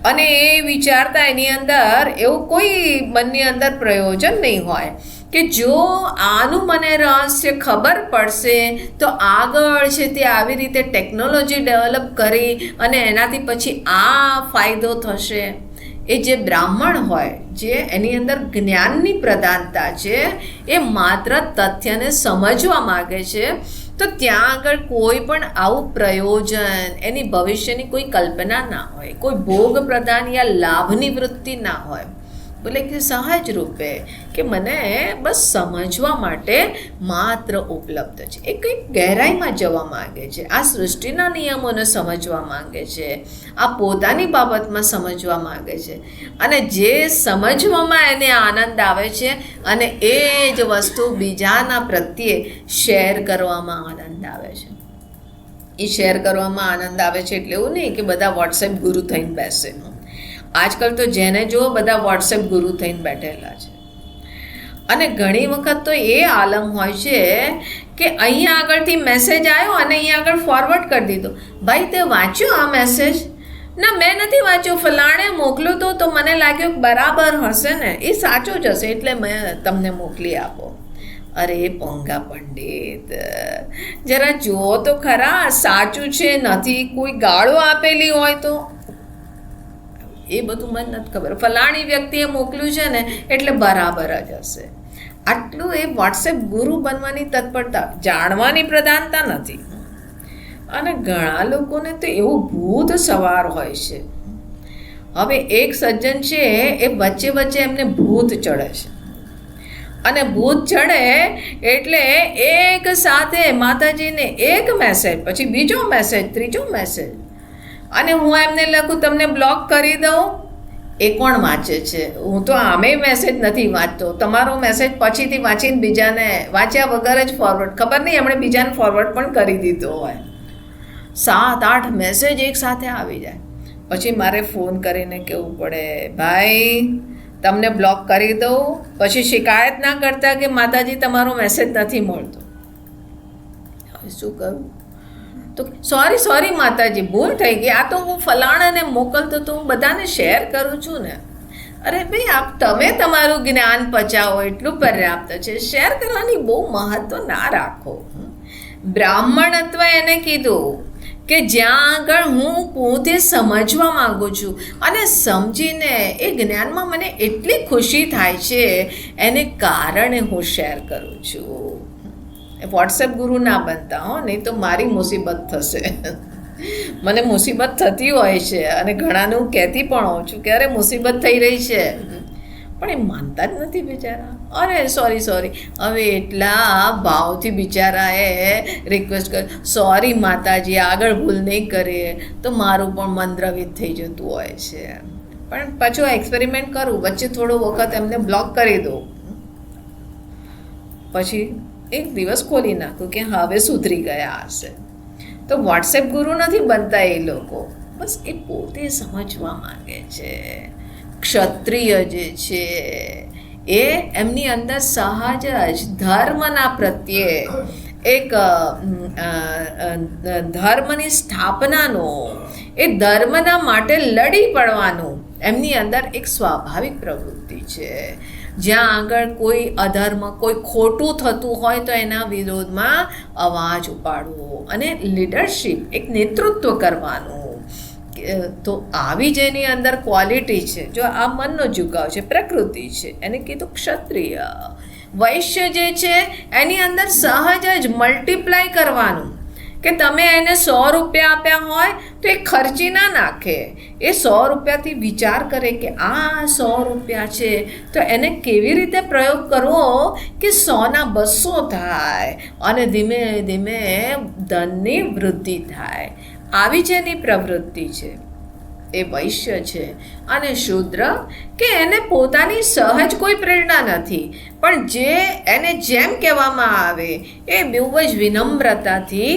અને એ વિચારતા એની અંદર એવું કોઈ મનની અંદર પ્રયોજન નહીં હોય કે જો આનું મને રહસ્ય ખબર પડશે તો આગળ છે તે આવી રીતે ટેકનોલોજી ડેવલપ કરી અને એનાથી પછી આ ફાયદો થશે. એ જે બ્રાહ્મણ હોય, જે એની અંદર જ્ઞાનની પ્રધાનતા છે, એ માત્ર તથ્યને સમજવા માગે છે, તો ત્યાં આગળ કોઈ પણ આવું પ્રયોજન, એની ભવિષ્યની કોઈ કલ્પના ના હોય, કોઈ ભોગ પ્રદાન યા લાભની વૃત્તિ ના હોય. બોલે કે સહજ રૂપે કે મને બસ સમજવા માટે માત્ર ઉપલબ્ધ છે. એ કંઈક ગહેરાઈમાં જવા માંગે છે, આ સૃષ્ટિના નિયમોને સમજવા માંગે છે, આ પોતાની બાબતમાં સમજવા માંગે છે. અને જે સમજવામાં એને આનંદ આવે છે અને એ જ વસ્તુ બીજાના પ્રત્યે શેર કરવામાં આનંદ આવે છે. એ શેર કરવામાં આનંદ આવે છે એટલે એવું નહીં કે બધા વોટ્સએપ ગુરુ થઈને બેસે. આજકાલ તો જેને જો બધા વોટ્સએપ ગુરુ થઈને બેઠેલા છે. અને ઘણી વખત તો એ આલમ હોય છે કે અહીંયા આગળથી મેસેજ આવ્યો અને અહીંયા આગળ ફોરવર્ડ કરી દીધો. ભાઈ તે વાંચ્યો આ મેસેજ? ના, મેં નથી વાંચ્યો, ફલાણે મોકલ્યો તો મને લાગ્યું બરાબર હશે ને, એ સાચો જ હશે એટલે મેં તમને મોકલી આપો. અરે પોંગા પંડિત, જરા જુઓ તો ખરા, સાચું છે નથી, કોઈ ગાળો આપેલી હોય તો એ બધું મને નથી ખબર. ફલાણી વ્યક્તિએ મોકલ્યું છે ને એટલે બરાબર જ હશે. આટલું એ વોટ્સએપ ગુરુ બનવાની તત્પરતા, જાણવાની પ્રધાનતા નથી. અને ઘણા લોકોને તો એવું ભૂત સવાર હોય છે. હવે એક સજ્જન છે એ વચ્ચે એમને ભૂત ચડે છે, અને ભૂત ચડે એટલે એક સાથે માતાજીને એક મેસેજ, પછી બીજો મેસેજ, ત્રીજો મેસેજ, અને હું એમને લખું તમને બ્લોક કરી દઉં. એ કોણ વાંચે છે? હું તો આમે મેસેજ નથી વાંચતો, તમારો મેસેજ પછીથી વાંચીને બીજાને વાંચ્યા વગર જ ફોરવર્ડ, ખબર નહીં એમણે બીજાને ફોરવર્ડ પણ કરી દીધો હોય. 7-8 મેસેજ એક સાથે આવી જાય. પછી મારે ફોન કરીને કહેવું પડે, ભાઈ તમને બ્લોક કરી દઉં, પછી શિકાયત ના કરતા કે માતાજી તમારો મેસેજ નથી મળતો. હવે શું કરું? તો સોરી માતાજી, ભૂલ થઈ ગઈ, આ તો હું ફલાણાને મોકલતો તો હું બધાને શેર કરું છું ને. અરે ભાઈ, તમે તમારું જ્ઞાન પચાવો એટલું પર્યાપ્ત છે, શેર કરવાની બહુ મહત્વ ના રાખો. બ્રાહ્મણત્વ એને કીધું કે જ્યાં આગળ હું પોતે સમજવા માગું છું અને સમજીને એ જ્ઞાનમાં મને એટલી ખુશી થાય છે, એને કારણે હું શેર કરું છું. વોટ્સએપ ગુરુ ના બનતા હો, નહીં તો મારી મુસીબત થશે. મને મુસીબત થતી હોય છે અને ઘણાને હું કહેતી પણ હોઉં છું કે અરે મુસીબત થઈ રહી છે, પણ એ માનતા જ નથી બિચારા. અરે સોરી હવે એટલા ભાવથી બિચારાએ રિક્વેસ્ટ કરી, સોરી માતાજી, આગળ ભૂલ નહીં કરીએ, તો મારું પણ મન દ્રવિત થઈ જતું હોય છે. પણ પાછું એક્સપેરિમેન્ટ કરું, વચ્ચે થોડો વખત એમને બ્લોક કરી દઉં, પછી એક દિવસ ખોલી નાખું કે હવે સુધરી ગયા હશે. તો વોટ્સએપ ગુરુ નથી બનતા એ લોકો, બસ એ પોતે સમજવા માંગે છે. ક્ષત્રિય જે છે એ એમની અંદર સહજ જ ધર્મના પ્રત્યે એક ધર્મની સ્થાપનાનો, એ ધર્મના માટે લડી પડવાનું એમની અંદર એક સ્વાભાવિક પ્રવૃત્તિ છે. જ્યાં આગળ કોઈ અધર્મ, કોઈ ખોટું થતું હોય તો એના વિરોધમાં અવાજ ઉપાડવો અને લીડરશિપ, એક નેતૃત્વ કરવાનું. તો આવી જ એની અંદર ક્વોલિટી છે. જો આ મનનો ઝુકાવ છે, પ્રકૃતિ છે, એને કીધું ક્ષત્રિય. વૈશ્ય જે છે એની અંદર સહજ જ મલ્ટીપ્લાય કરવાનું, કે તમે એને 100 રૂપિયા આપ્યા હોય તો એ ખર્ચી ના નાખે. એ 100 રૂપિયાથી વિચાર કરે કે આ 100 રૂપિયા છે તો એને કેવી રીતે પ્રયોગ કરવો કે 100ના 200 થાય અને ધીમે ધીમે ધનની વૃદ્ધિ થાય. આવી જ એની પ્રવૃત્તિ છે. એ વૈશ્ય છે. અને શૂદ્ર કે એને પોતાની સહજ કોઈ પ્રેરણા નથી, પણ જે એને જેમ કહેવામાં આવે એ બહુ જ વિનમ્રતાથી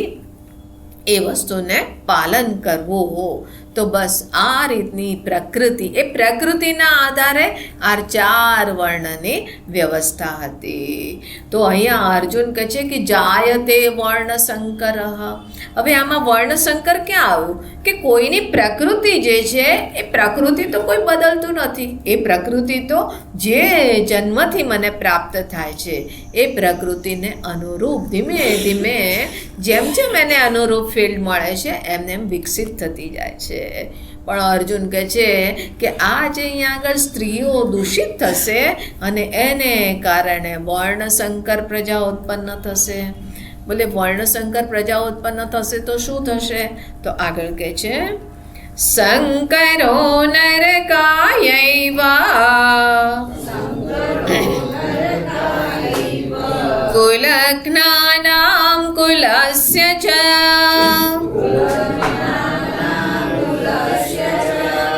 એ વસ્તુને પાલન કરવું. તો બસ આ રીતની પ્રકૃતિ, એ પ્રકૃતિના આધારે આ 4 વર્ણની વ્યવસ્થા હતી. તો અહીંયા અર્જુન કહે છે કે જાયતે વર્ણશંકર. હવે આમાં વર્ણશંકર ક્યાં આવ્યું? કે કોઈની પ્રકૃતિ જે છે એ પ્રકૃતિ તો કોઈ બદલતું નથી. એ પ્રકૃતિ તો જે જન્મથી મને પ્રાપ્ત થાય છે એ પ્રકૃતિને અનુરૂપ ધીમે ધીમે જેમ જેમ એને અનુરૂપ ફિલ્ડ મળે છે એમ એમ વિકસિત થતી જાય છે. પણ અર્જુન કહે છે કે આ જે અહીંયા આગળ સ્ત્રીઓ દૂષિત થશે અને એને કારણે વર્ણશંકર પ્રજા ઉત્પન્ન થશે. બોલે વર્ણશંકર પ્રજા ઉત્પન્ન થશે તો શું થશે? તો આગળ કહે છે સંકરો નરકાયૈવા કુલઘ્નાનાં કુલસ્ય ચ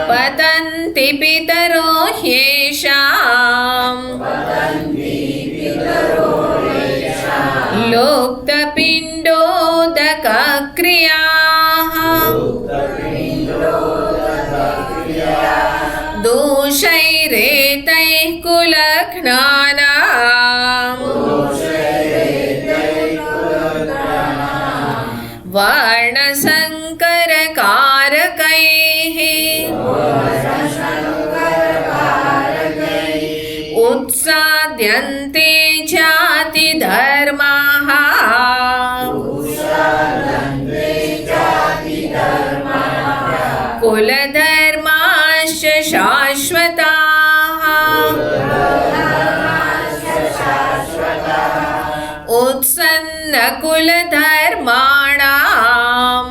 પતન્તિ પિતરો હ્યેષાં લુપ્તપિંડોદકક્રિયાઃ દોષૈરેતૈઃ કુલઘ્નાનાં વર્ણશંકરકારકૈઃ ઉત્સાદ્યન્તે જાતિધર્માઃ કુલધર્માશ્ચ શાશ્વતાઃ ઉત્સન્નકુલધર્માણાં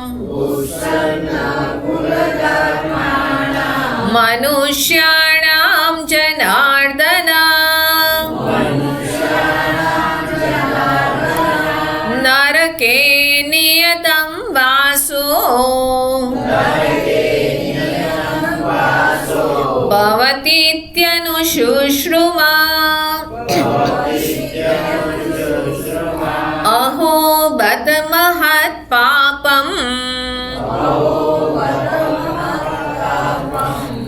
મનુષ્યાણાં જનાર્દન નરકે નિયતં વાસો ભવતીત્યનુશુશ્રુમા અહો બત મહત પાપમ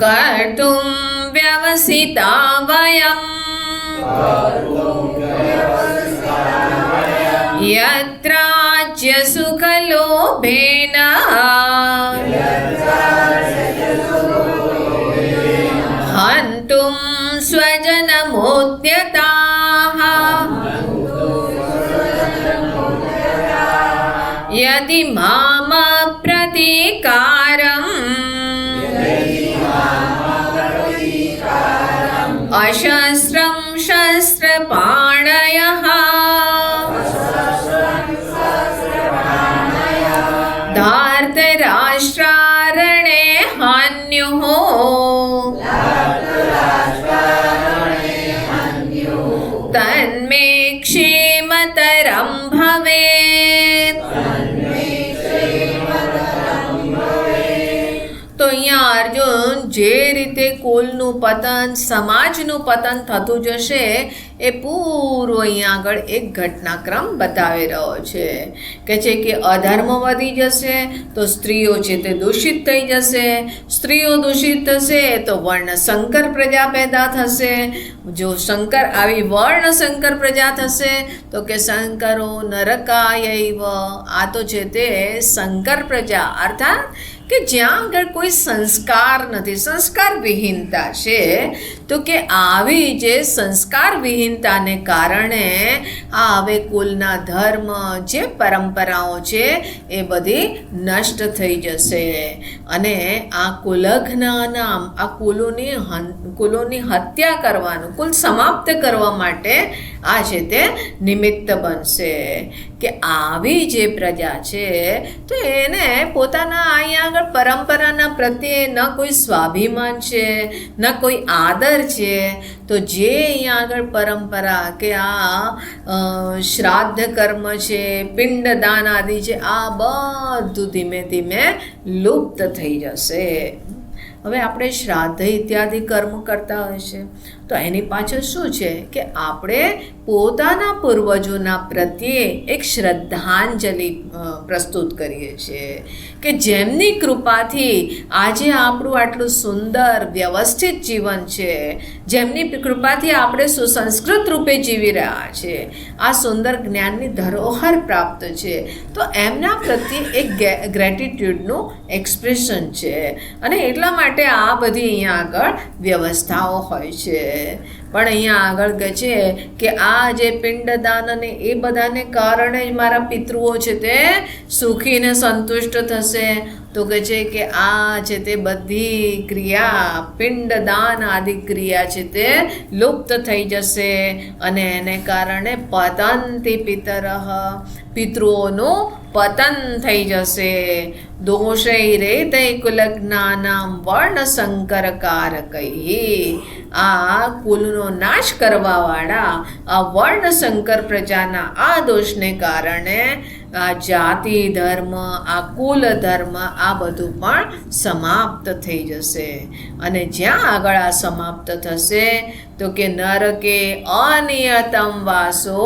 કર્તુમ વ્યવસિતા વયમ યત્રાજ્ય સુખલોભેન હન્તુમ સ્વજનમોદ્યતાઃ યદિ મામપ્રતિહંતિ અશસ્ત્રમ શસ્ત્રપાણયઃ ધાર્તરાષ્ટ્રારણે હાન્યુઃ તન્મે ક્ષેમતરં ભવેત. તો અહીંયા અર્જુન જે રીતે કુલનું પતન, સમાજનું પતન થતું જશે એ પૂરું અહીંયા આગળ એક ઘટનાક્રમ બતાવી રહ્યો છે. કે છે કે અધર્મ વધી જશે તો સ્ત્રીઓ છે તે દૂષિત થઈ જશે, સ્ત્રીઓ દૂષિત થશે તો વર્ણ સંકર પ્રજા પેદા થશે. જો સંકર આવી વર્ણ સંકર પ્રજા થશે તો કે સંકરો નરકાયૈવ. આ તો છે તે સંકર પ્રજા, અર્થાત કે જ્યાં આગળ કોઈ સંસ્કાર નથી, સંસ્કાર વિહીનતા છે. તો કે આવી જે સંસ્કાર વિહીનતાને કારણે આ હવે કુલના ધર્મ, જે પરંપરાઓ છે એ બધી નષ્ટ થઈ જશે. અને આ કુલઘ્નનામ, આ કુલોની હત્યા કરવાનું, કુલ સમાપ્ત કરવા માટે આ છે તે નિમિત્ત બનશે. કે આવી જે પ્રજા છે તો એને પોતાના અહીંયા આગળ પરંપરાના પ્રત્યે ન કોઈ સ્વાભિમાન છે, ન કોઈ આદર છે. તો જે અહીંયા આગળ પરંપરા કે આ શ્રાદ્ધ કર્મ છે, પિંડદાન આદિ છે, આ બધું ધીમે ધીમે લુપ્ત થઈ જશે. હવે આપણે શ્રાદ્ધ ઇત્યાદિ કર્મ કરતા હોય છે તો એની પાછળ શું છે કે આપણે પોતાના પૂર્વજોના પ્રત્યે એક શ્રદ્ધાંજલિ પ્રસ્તુત કરીએ છીએ કે જેમની કૃપાથી આજે આપણું આટલું સુંદર વ્યવસ્થિત જીવન છે, જેમની કૃપાથી આપણે સુસંસ્કૃત રૂપે જીવી રહ્યા છે, આ સુંદર જ્ઞાનની ધરોહર પ્રાપ્ત છે. તો એમના પ્રત્યે એક ગ્રેટિટ્યૂડનું એક્સપ્રેશન છે. અને એટલા માટે આ બધી અહીંયા આગળ વ્યવસ્થાઓ હોય છે. પણ અહીંયા આગળ કહે છે કે આ જે પિંડદાન અને એ બધાને કારણે જ મારા પિતૃઓ છે તે સુખીને સંતુષ્ટ થશે. તો કહે છે કે આ છે તે બધી ક્રિયા, પિંડદાન આદિ ક્રિયા છે તે લુપ્ત થઈ જશે. અને એને કારણે પતંતિ પિતરઃ, પિતૃઓનું પતન થઈ જશે. દોષૈરે તે કુલજ્ઞાનામ વર્ણ સંકરકારકૈ. આ કુલનો નાશ કરવાવાળા આ વર્ણ સંકર પ્રજાના આ દોષને કારણે આ જાતિ ધર્મ, આ કુલ ધર્મ, આ બધું પણ સમાપ્ત થઈ જશે. અને જ્યાં આગળ આ સમાપ્ત થશે તો કે નરકે અનિયતમ વાસો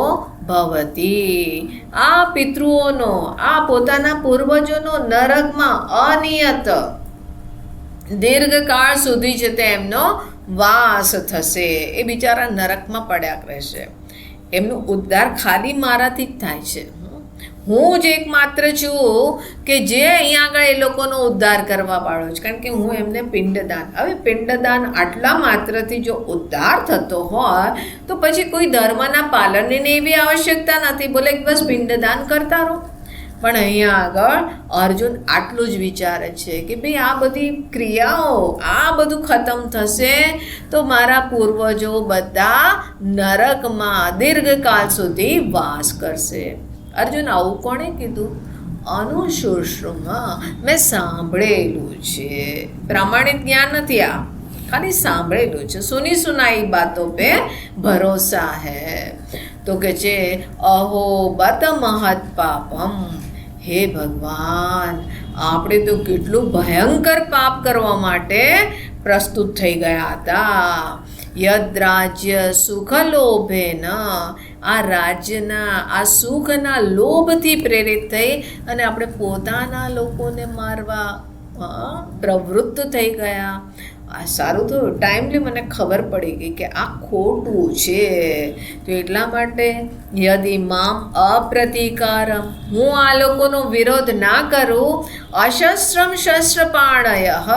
ભવતી. આ પિતૃઓનો, આ પોતાના પૂર્વજોનો નરકમાં અનિયત દીર્ઘકાળ સુધી છે તે એમનો વાસ થશે. એ બિચારા નરકમાં પડ્યા રહેશે. એમનું ઉદ્ધાર ખાલી મારાથી જ થાય છે. હું જ એકમાત્ર છું કે જે અહીંયા આગળ એ લોકોનો ઉદ્ધાર કરવા વાળો છે, કારણ કે હું એમને પિંડદાન. હવે પિંડદાન આટલા માત્રથી જો ઉદ્ધાર થતો હોય તો પછી કોઈ ધર્મના પાલનની એવી આવશ્યકતા નથી. બોલે બસ પિંડદાન કરતા રહો. પણ અહીંયા આગળ અર્જુન આટલું જ વિચારે છે કે ભાઈ આ બધી ક્રિયાઓ, આ બધું ખતમ થશે તો મારા પૂર્વજો બધા નરકમાં દીર્ઘકાળ સુધી વાસ કરશે. અર્જુન આવું કોણે કીધું? અનુશુશ્રુમાં મેં સાંભળેલું છે. પ્રામાણિક જ્ઞાન નથી, આ ખાલી સાંભળેલું છે. સુની સુનાઈ બાતો પે ભરોસા હૈ. તો કે છે અહો બત મહત પાપમ. હે ભગવાન, આપણે તો કેટલું ભયંકર પાપ કરવા માટે પ્રસ્તુત થઈ ગયા હતા. યદ રાજ્ય સુખ લોભેન. આ રાજ્યના, આ સુખના લોભથી પ્રેરિત થઈ અને આપણે પોતાના લોકોને મારવા પ્રવૃત્ત થઈ ગયા. આ સારું થયું, ટાઈમલી મને ખબર પડી ગઈ કે આ ખોટું છે. તો એટલા માટે યદિ મામ અપ્રતિકારમ, હું આ લોકોનો વિરોધ ના કરું, અશસ્ત્રમ શસ્ત્રપાણયઃ,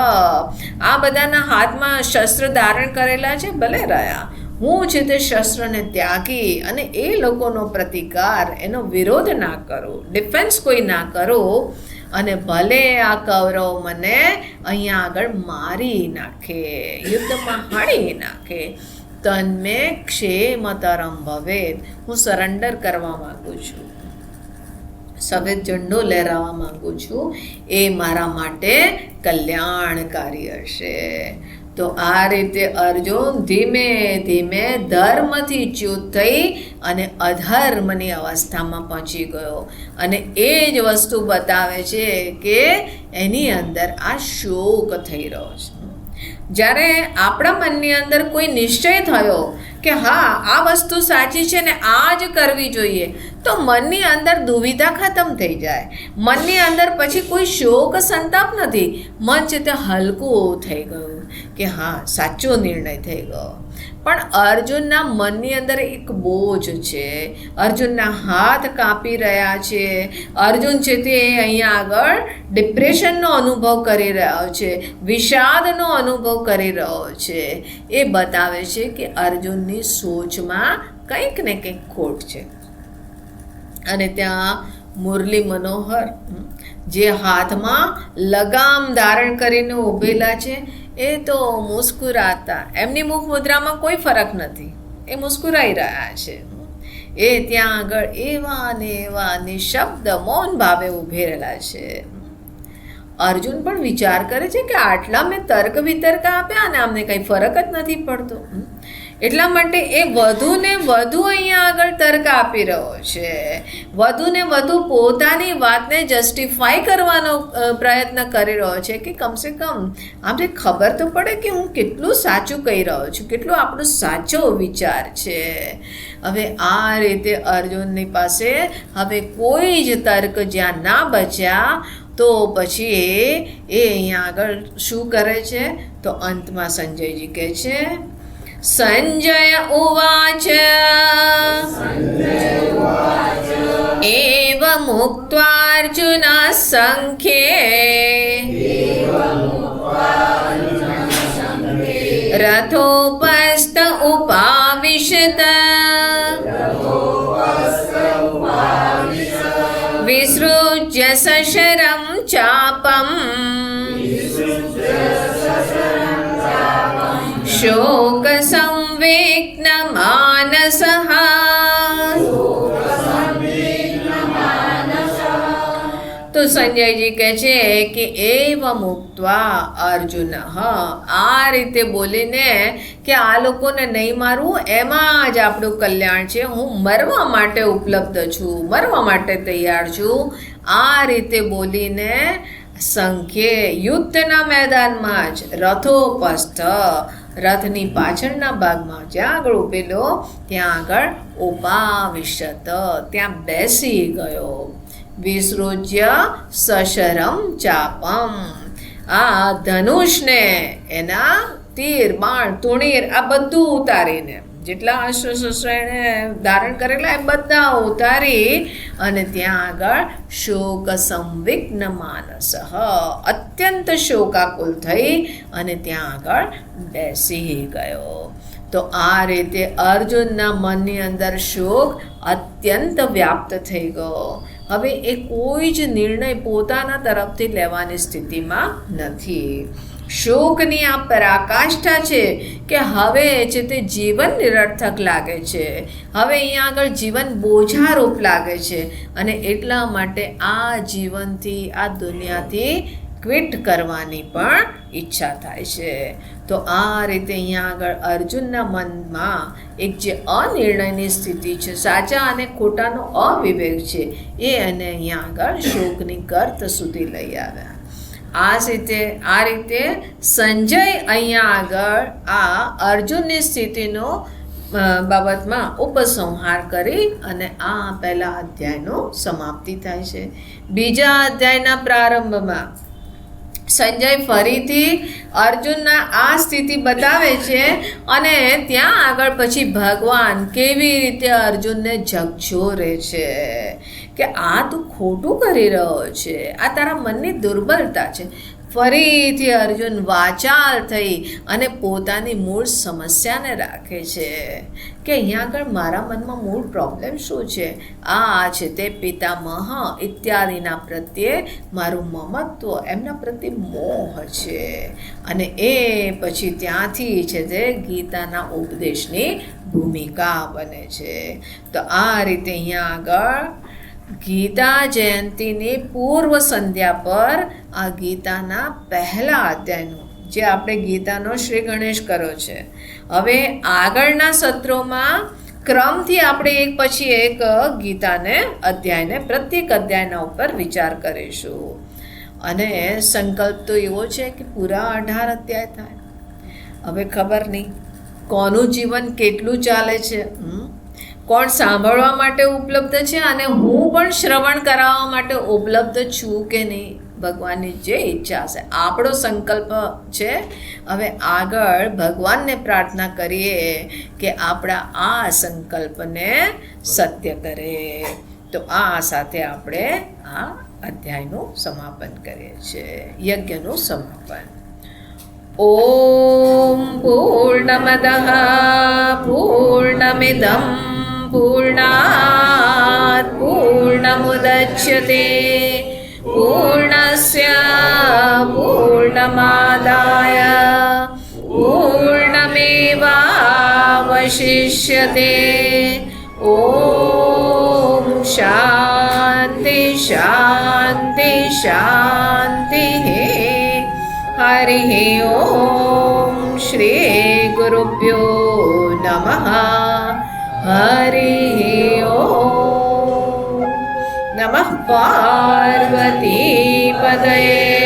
આ બધાના હાથમાં શસ્ત્ર ધારણ કરેલા છે, ભલે રહ્યા, હું છે તે શસ્ત્રને ત્યાગી અને એ લોકોનો પ્રતિકાર, એનો વિરોધ ના કરું, ડિફેન્સ કોઈ ના કરું, અને ભલે આ કૌરવ મને અહીંયા આગળ મારી નાખે, યુદ્ધમાં હાણી નાખે, તન્મે ક્ષેમતરમ ભવેત. હું સરેન્ડર કરવા માગું છું, સફેદ ઝંડો લહેરાવવા માગું છું, એ મારા માટે કલ્યાણકારી હશે. તો આ રીતે અર્જુન ધીમે ધીમે ધર્મથી ચ્યુત થઈ અને અધર્મની અવસ્થામાં પહોંચી ગયો. અને એ જ વસ્તુ બતાવે છે કે એની અંદર આ શોક થઈ રહ્યો છે. જ્યારે આપણા મનની અંદર કોઈ નિશ્ચય થયો કે હા આ વસ્તુ સાચી છે ને આ જ કરવી જોઈએ, તો મનની અંદર દુવિધા ખતમ થઈ જાય. મનની અંદર પછી કોઈ શોક સંતાપ નથી. મન છે તે હલકું થઈ ગયું કે હા સાચો નિર્ણય થઈ ગયો. પણ અર્જુનના મનની અંદર એક બોજ છે. અર્જુનના હાથ કાપી રહ્યા છે. અર્જુન છે તે અહીંયા આગળ ડિપ્રેશનનો અનુભવ કરી રહ્યો છે, વિષાદનો અનુભવ કરી રહ્યો છે. એ બતાવે છે કે અર્જુનની સોચમાં કંઈક ને કંઈક ખોટ છે. અને ત્યાં મુરલી મનોહર જે હાથમાં લગામ ધારણ કરીને ઊભેલા છે, એ તો મુસ્કુરાતા, એમની મુખ મુદ્રામાં કોઈ ફરક નથી, એ મુસ્કુરાઈ રહ્યા છે. એ ત્યાં આગળ એવા ને એવા નિશબ્દ મૌન ભાવે ઊભેલા છે. અર્જુન પણ વિચાર કરે છે કે આટલા મેં તર્ક વિતર્ક આપ્યા અને અમને કંઈ ફરક જ નથી પડતો. એટલા માટે એ વધુ ને વધુ અહીંયા આગળ તર્ક આપી રહ્યો છે. વધુ ને વધુ પોતાની વાતને જસ્ટિફાઈ કરવાનો પ્રયત્ન કરી રહ્યો છે કે કમસે કમ આમને ખબર તો પડે કે હું કેટલું સાચું કહી રહ્યો છું, કેટલો આપણો સાચો વિચાર છે. હવે આ રીતે અર્જુનની પાસે હવે કોઈ જ તર્ક જ્યાં ના બચ્યા, તો પછી એ અહીંયા આગળ શું કરે છે? તો અંતમાં સંજયજી કહે છે, સંજય ઉવાચ એવ મુક્ત્વાર્જુન સંખ્યે રથોપસ્થ ઉપાવિશત વિસૃજ્ય સશરમ ચાપમ શોક સંવિઘ્ન માનસઃ. તો સંજયજી કહે છે કે એવ મુક્ત્વા અર્જુન, આ રીતે બોલીને કે આ લોકોને નહીં મારવું, એમાં જ આપણું કલ્યાણ છે, હું મરવા માટે ઉપલબ્ધ છું, મરવા માટે તૈયાર છું, આ રીતે બોલીને સંખ્યે યુદ્ધના મેદાનમાં જ રથોપસ્થ, રથની પાછળના ભાગમાં જ્યાં આગળ ઉભેલો ત્યાં આગળ ઉપાવિશત, ત્યાં બેસી ગયો. વિસૃજ્ય સશરમ ચાપમ, આ ધનુષને, એના તીર બાણ તુણીર આ બધું ઉતારીને, જેટલા અસ્ત્ર શસ્ત્ર એણે ધારણ કરેલા એ બધા ઉતારી અને ત્યાં આગળ શોક સંવિઘ્ન માનસ, અત્યંત શોકાકુલ થઈ અને ત્યાં આગળ બેસી ગયો. તો આ રીતે અર્જુનના મનની અંદર શોક અત્યંત વ્યાપ્ત થઈ ગયો. હવે એ કોઈ જ નિર્ણય પોતાના તરફથી લેવાની સ્થિતિમાં નથી. શોકની આ પરાકાષ્ઠા છે કે હવે છે તે જીવન નિરર્થક લાગે છે, હવે અહીંયા આગળ જીવન બોજારૂપ લાગે છે અને એટલા માટે આ જીવનથી, આ દુનિયાથી ક્વિટ કરવાની પણ ઈચ્છા થાય છે. તો આ રીતે અહીંયા આગળ અર્જુનના મનમાં એક જે અનિર્ણયની સ્થિતિ છે, સાચા અને ખોટાનો અવિવેક છે, એ અને અહીંયા આગળ શોકની ગર્ત સુધી લઈ આવ્યા. આ રીતે સંજય અહીંયા આગળ આ અર્જુનની સ્થિતિનો બાબતમાં ઉપસંહાર કરી અને આ પહેલા અધ્યાયનો સમાપ્તિ થાય છે. બીજા અધ્યાયના પ્રારંભમાં સંજય ફરીથી અર્જુનના આ સ્થિતિ બતાવે છે અને ત્યાં આગળ પછી ભગવાન કેવી રીતે અર્જુનને ઝકઝોરે છે કે આ તું ખોટું કરી રહ્યો છે, આ તારા મનની દુર્બળતા છે. ફરીથી અર્જુન વાચાલ થઈ અને પોતાની મૂળ સમસ્યાને રાખે છે કે અહીંયા આગળ મારા મનમાં મૂળ પ્રોબ્લેમ શું છે. આ છે તે પિતામહ ઇત્યાદિના પ્રત્યે મારું મમત્વ, એમના પ્રત્યે મોહ છે. અને એ પછી ત્યાંથી છે તે ગીતાના ઉપદેશની ભૂમિકા બને છે. તો આ રીતે અહીંયા આગળ ગીતા જયંતીની પૂર્વ સંધ્યા પર આ ગીતાના પહેલા અધ્યાયનું જે આપણે ગીતાનો શ્રી ગણેશ કર્યો છે. હવે આગળના સત્રોમાં ક્રમથી આપણે એક પછી એક ગીતાને અધ્યાયને પ્રત્યેક અધ્યાયના ઉપર વિચાર કરીશું. અને સંકલ્પ તો એવો છે કે પૂરા 18 અધ્યાય થાય. હવે ખબર નહીં કોનું જીવન કેટલું ચાલે છે, કોણ સાંભળવા માટે ઉપલબ્ધ છે અને હું પણ શ્રવણ કરાવવા માટે ઉપલબ્ધ છું કે નહીં. ભગવાનની જે ઈચ્છા છે, આપણો સંકલ્પ છે. હવે આગળ ભગવાનને પ્રાર્થના કરીએ કે આપણા આ સંકલ્પને સત્ય કરે. તો આ સાથે આપણે આ અધ્યાયનું સમાપન કરીએ છીએ, યજ્ઞનું સમાપન. ઓમ પૂર્ણમદઃ પૂર્ણમિદં પૂર્ણાત પૂર્ણમુદચ્યતે પૂર્ણસ્ય પૂર્ણમાદાય પૂર્ણમેવાવશિષ્યતે. ઓમ શાંતિ શાંતિ શાંતિ. હરિ ઓમ શ્રી ગુરુભ્યો નમઃ. હરિ ઓમ. નમઃ પાર્વતી પતયે.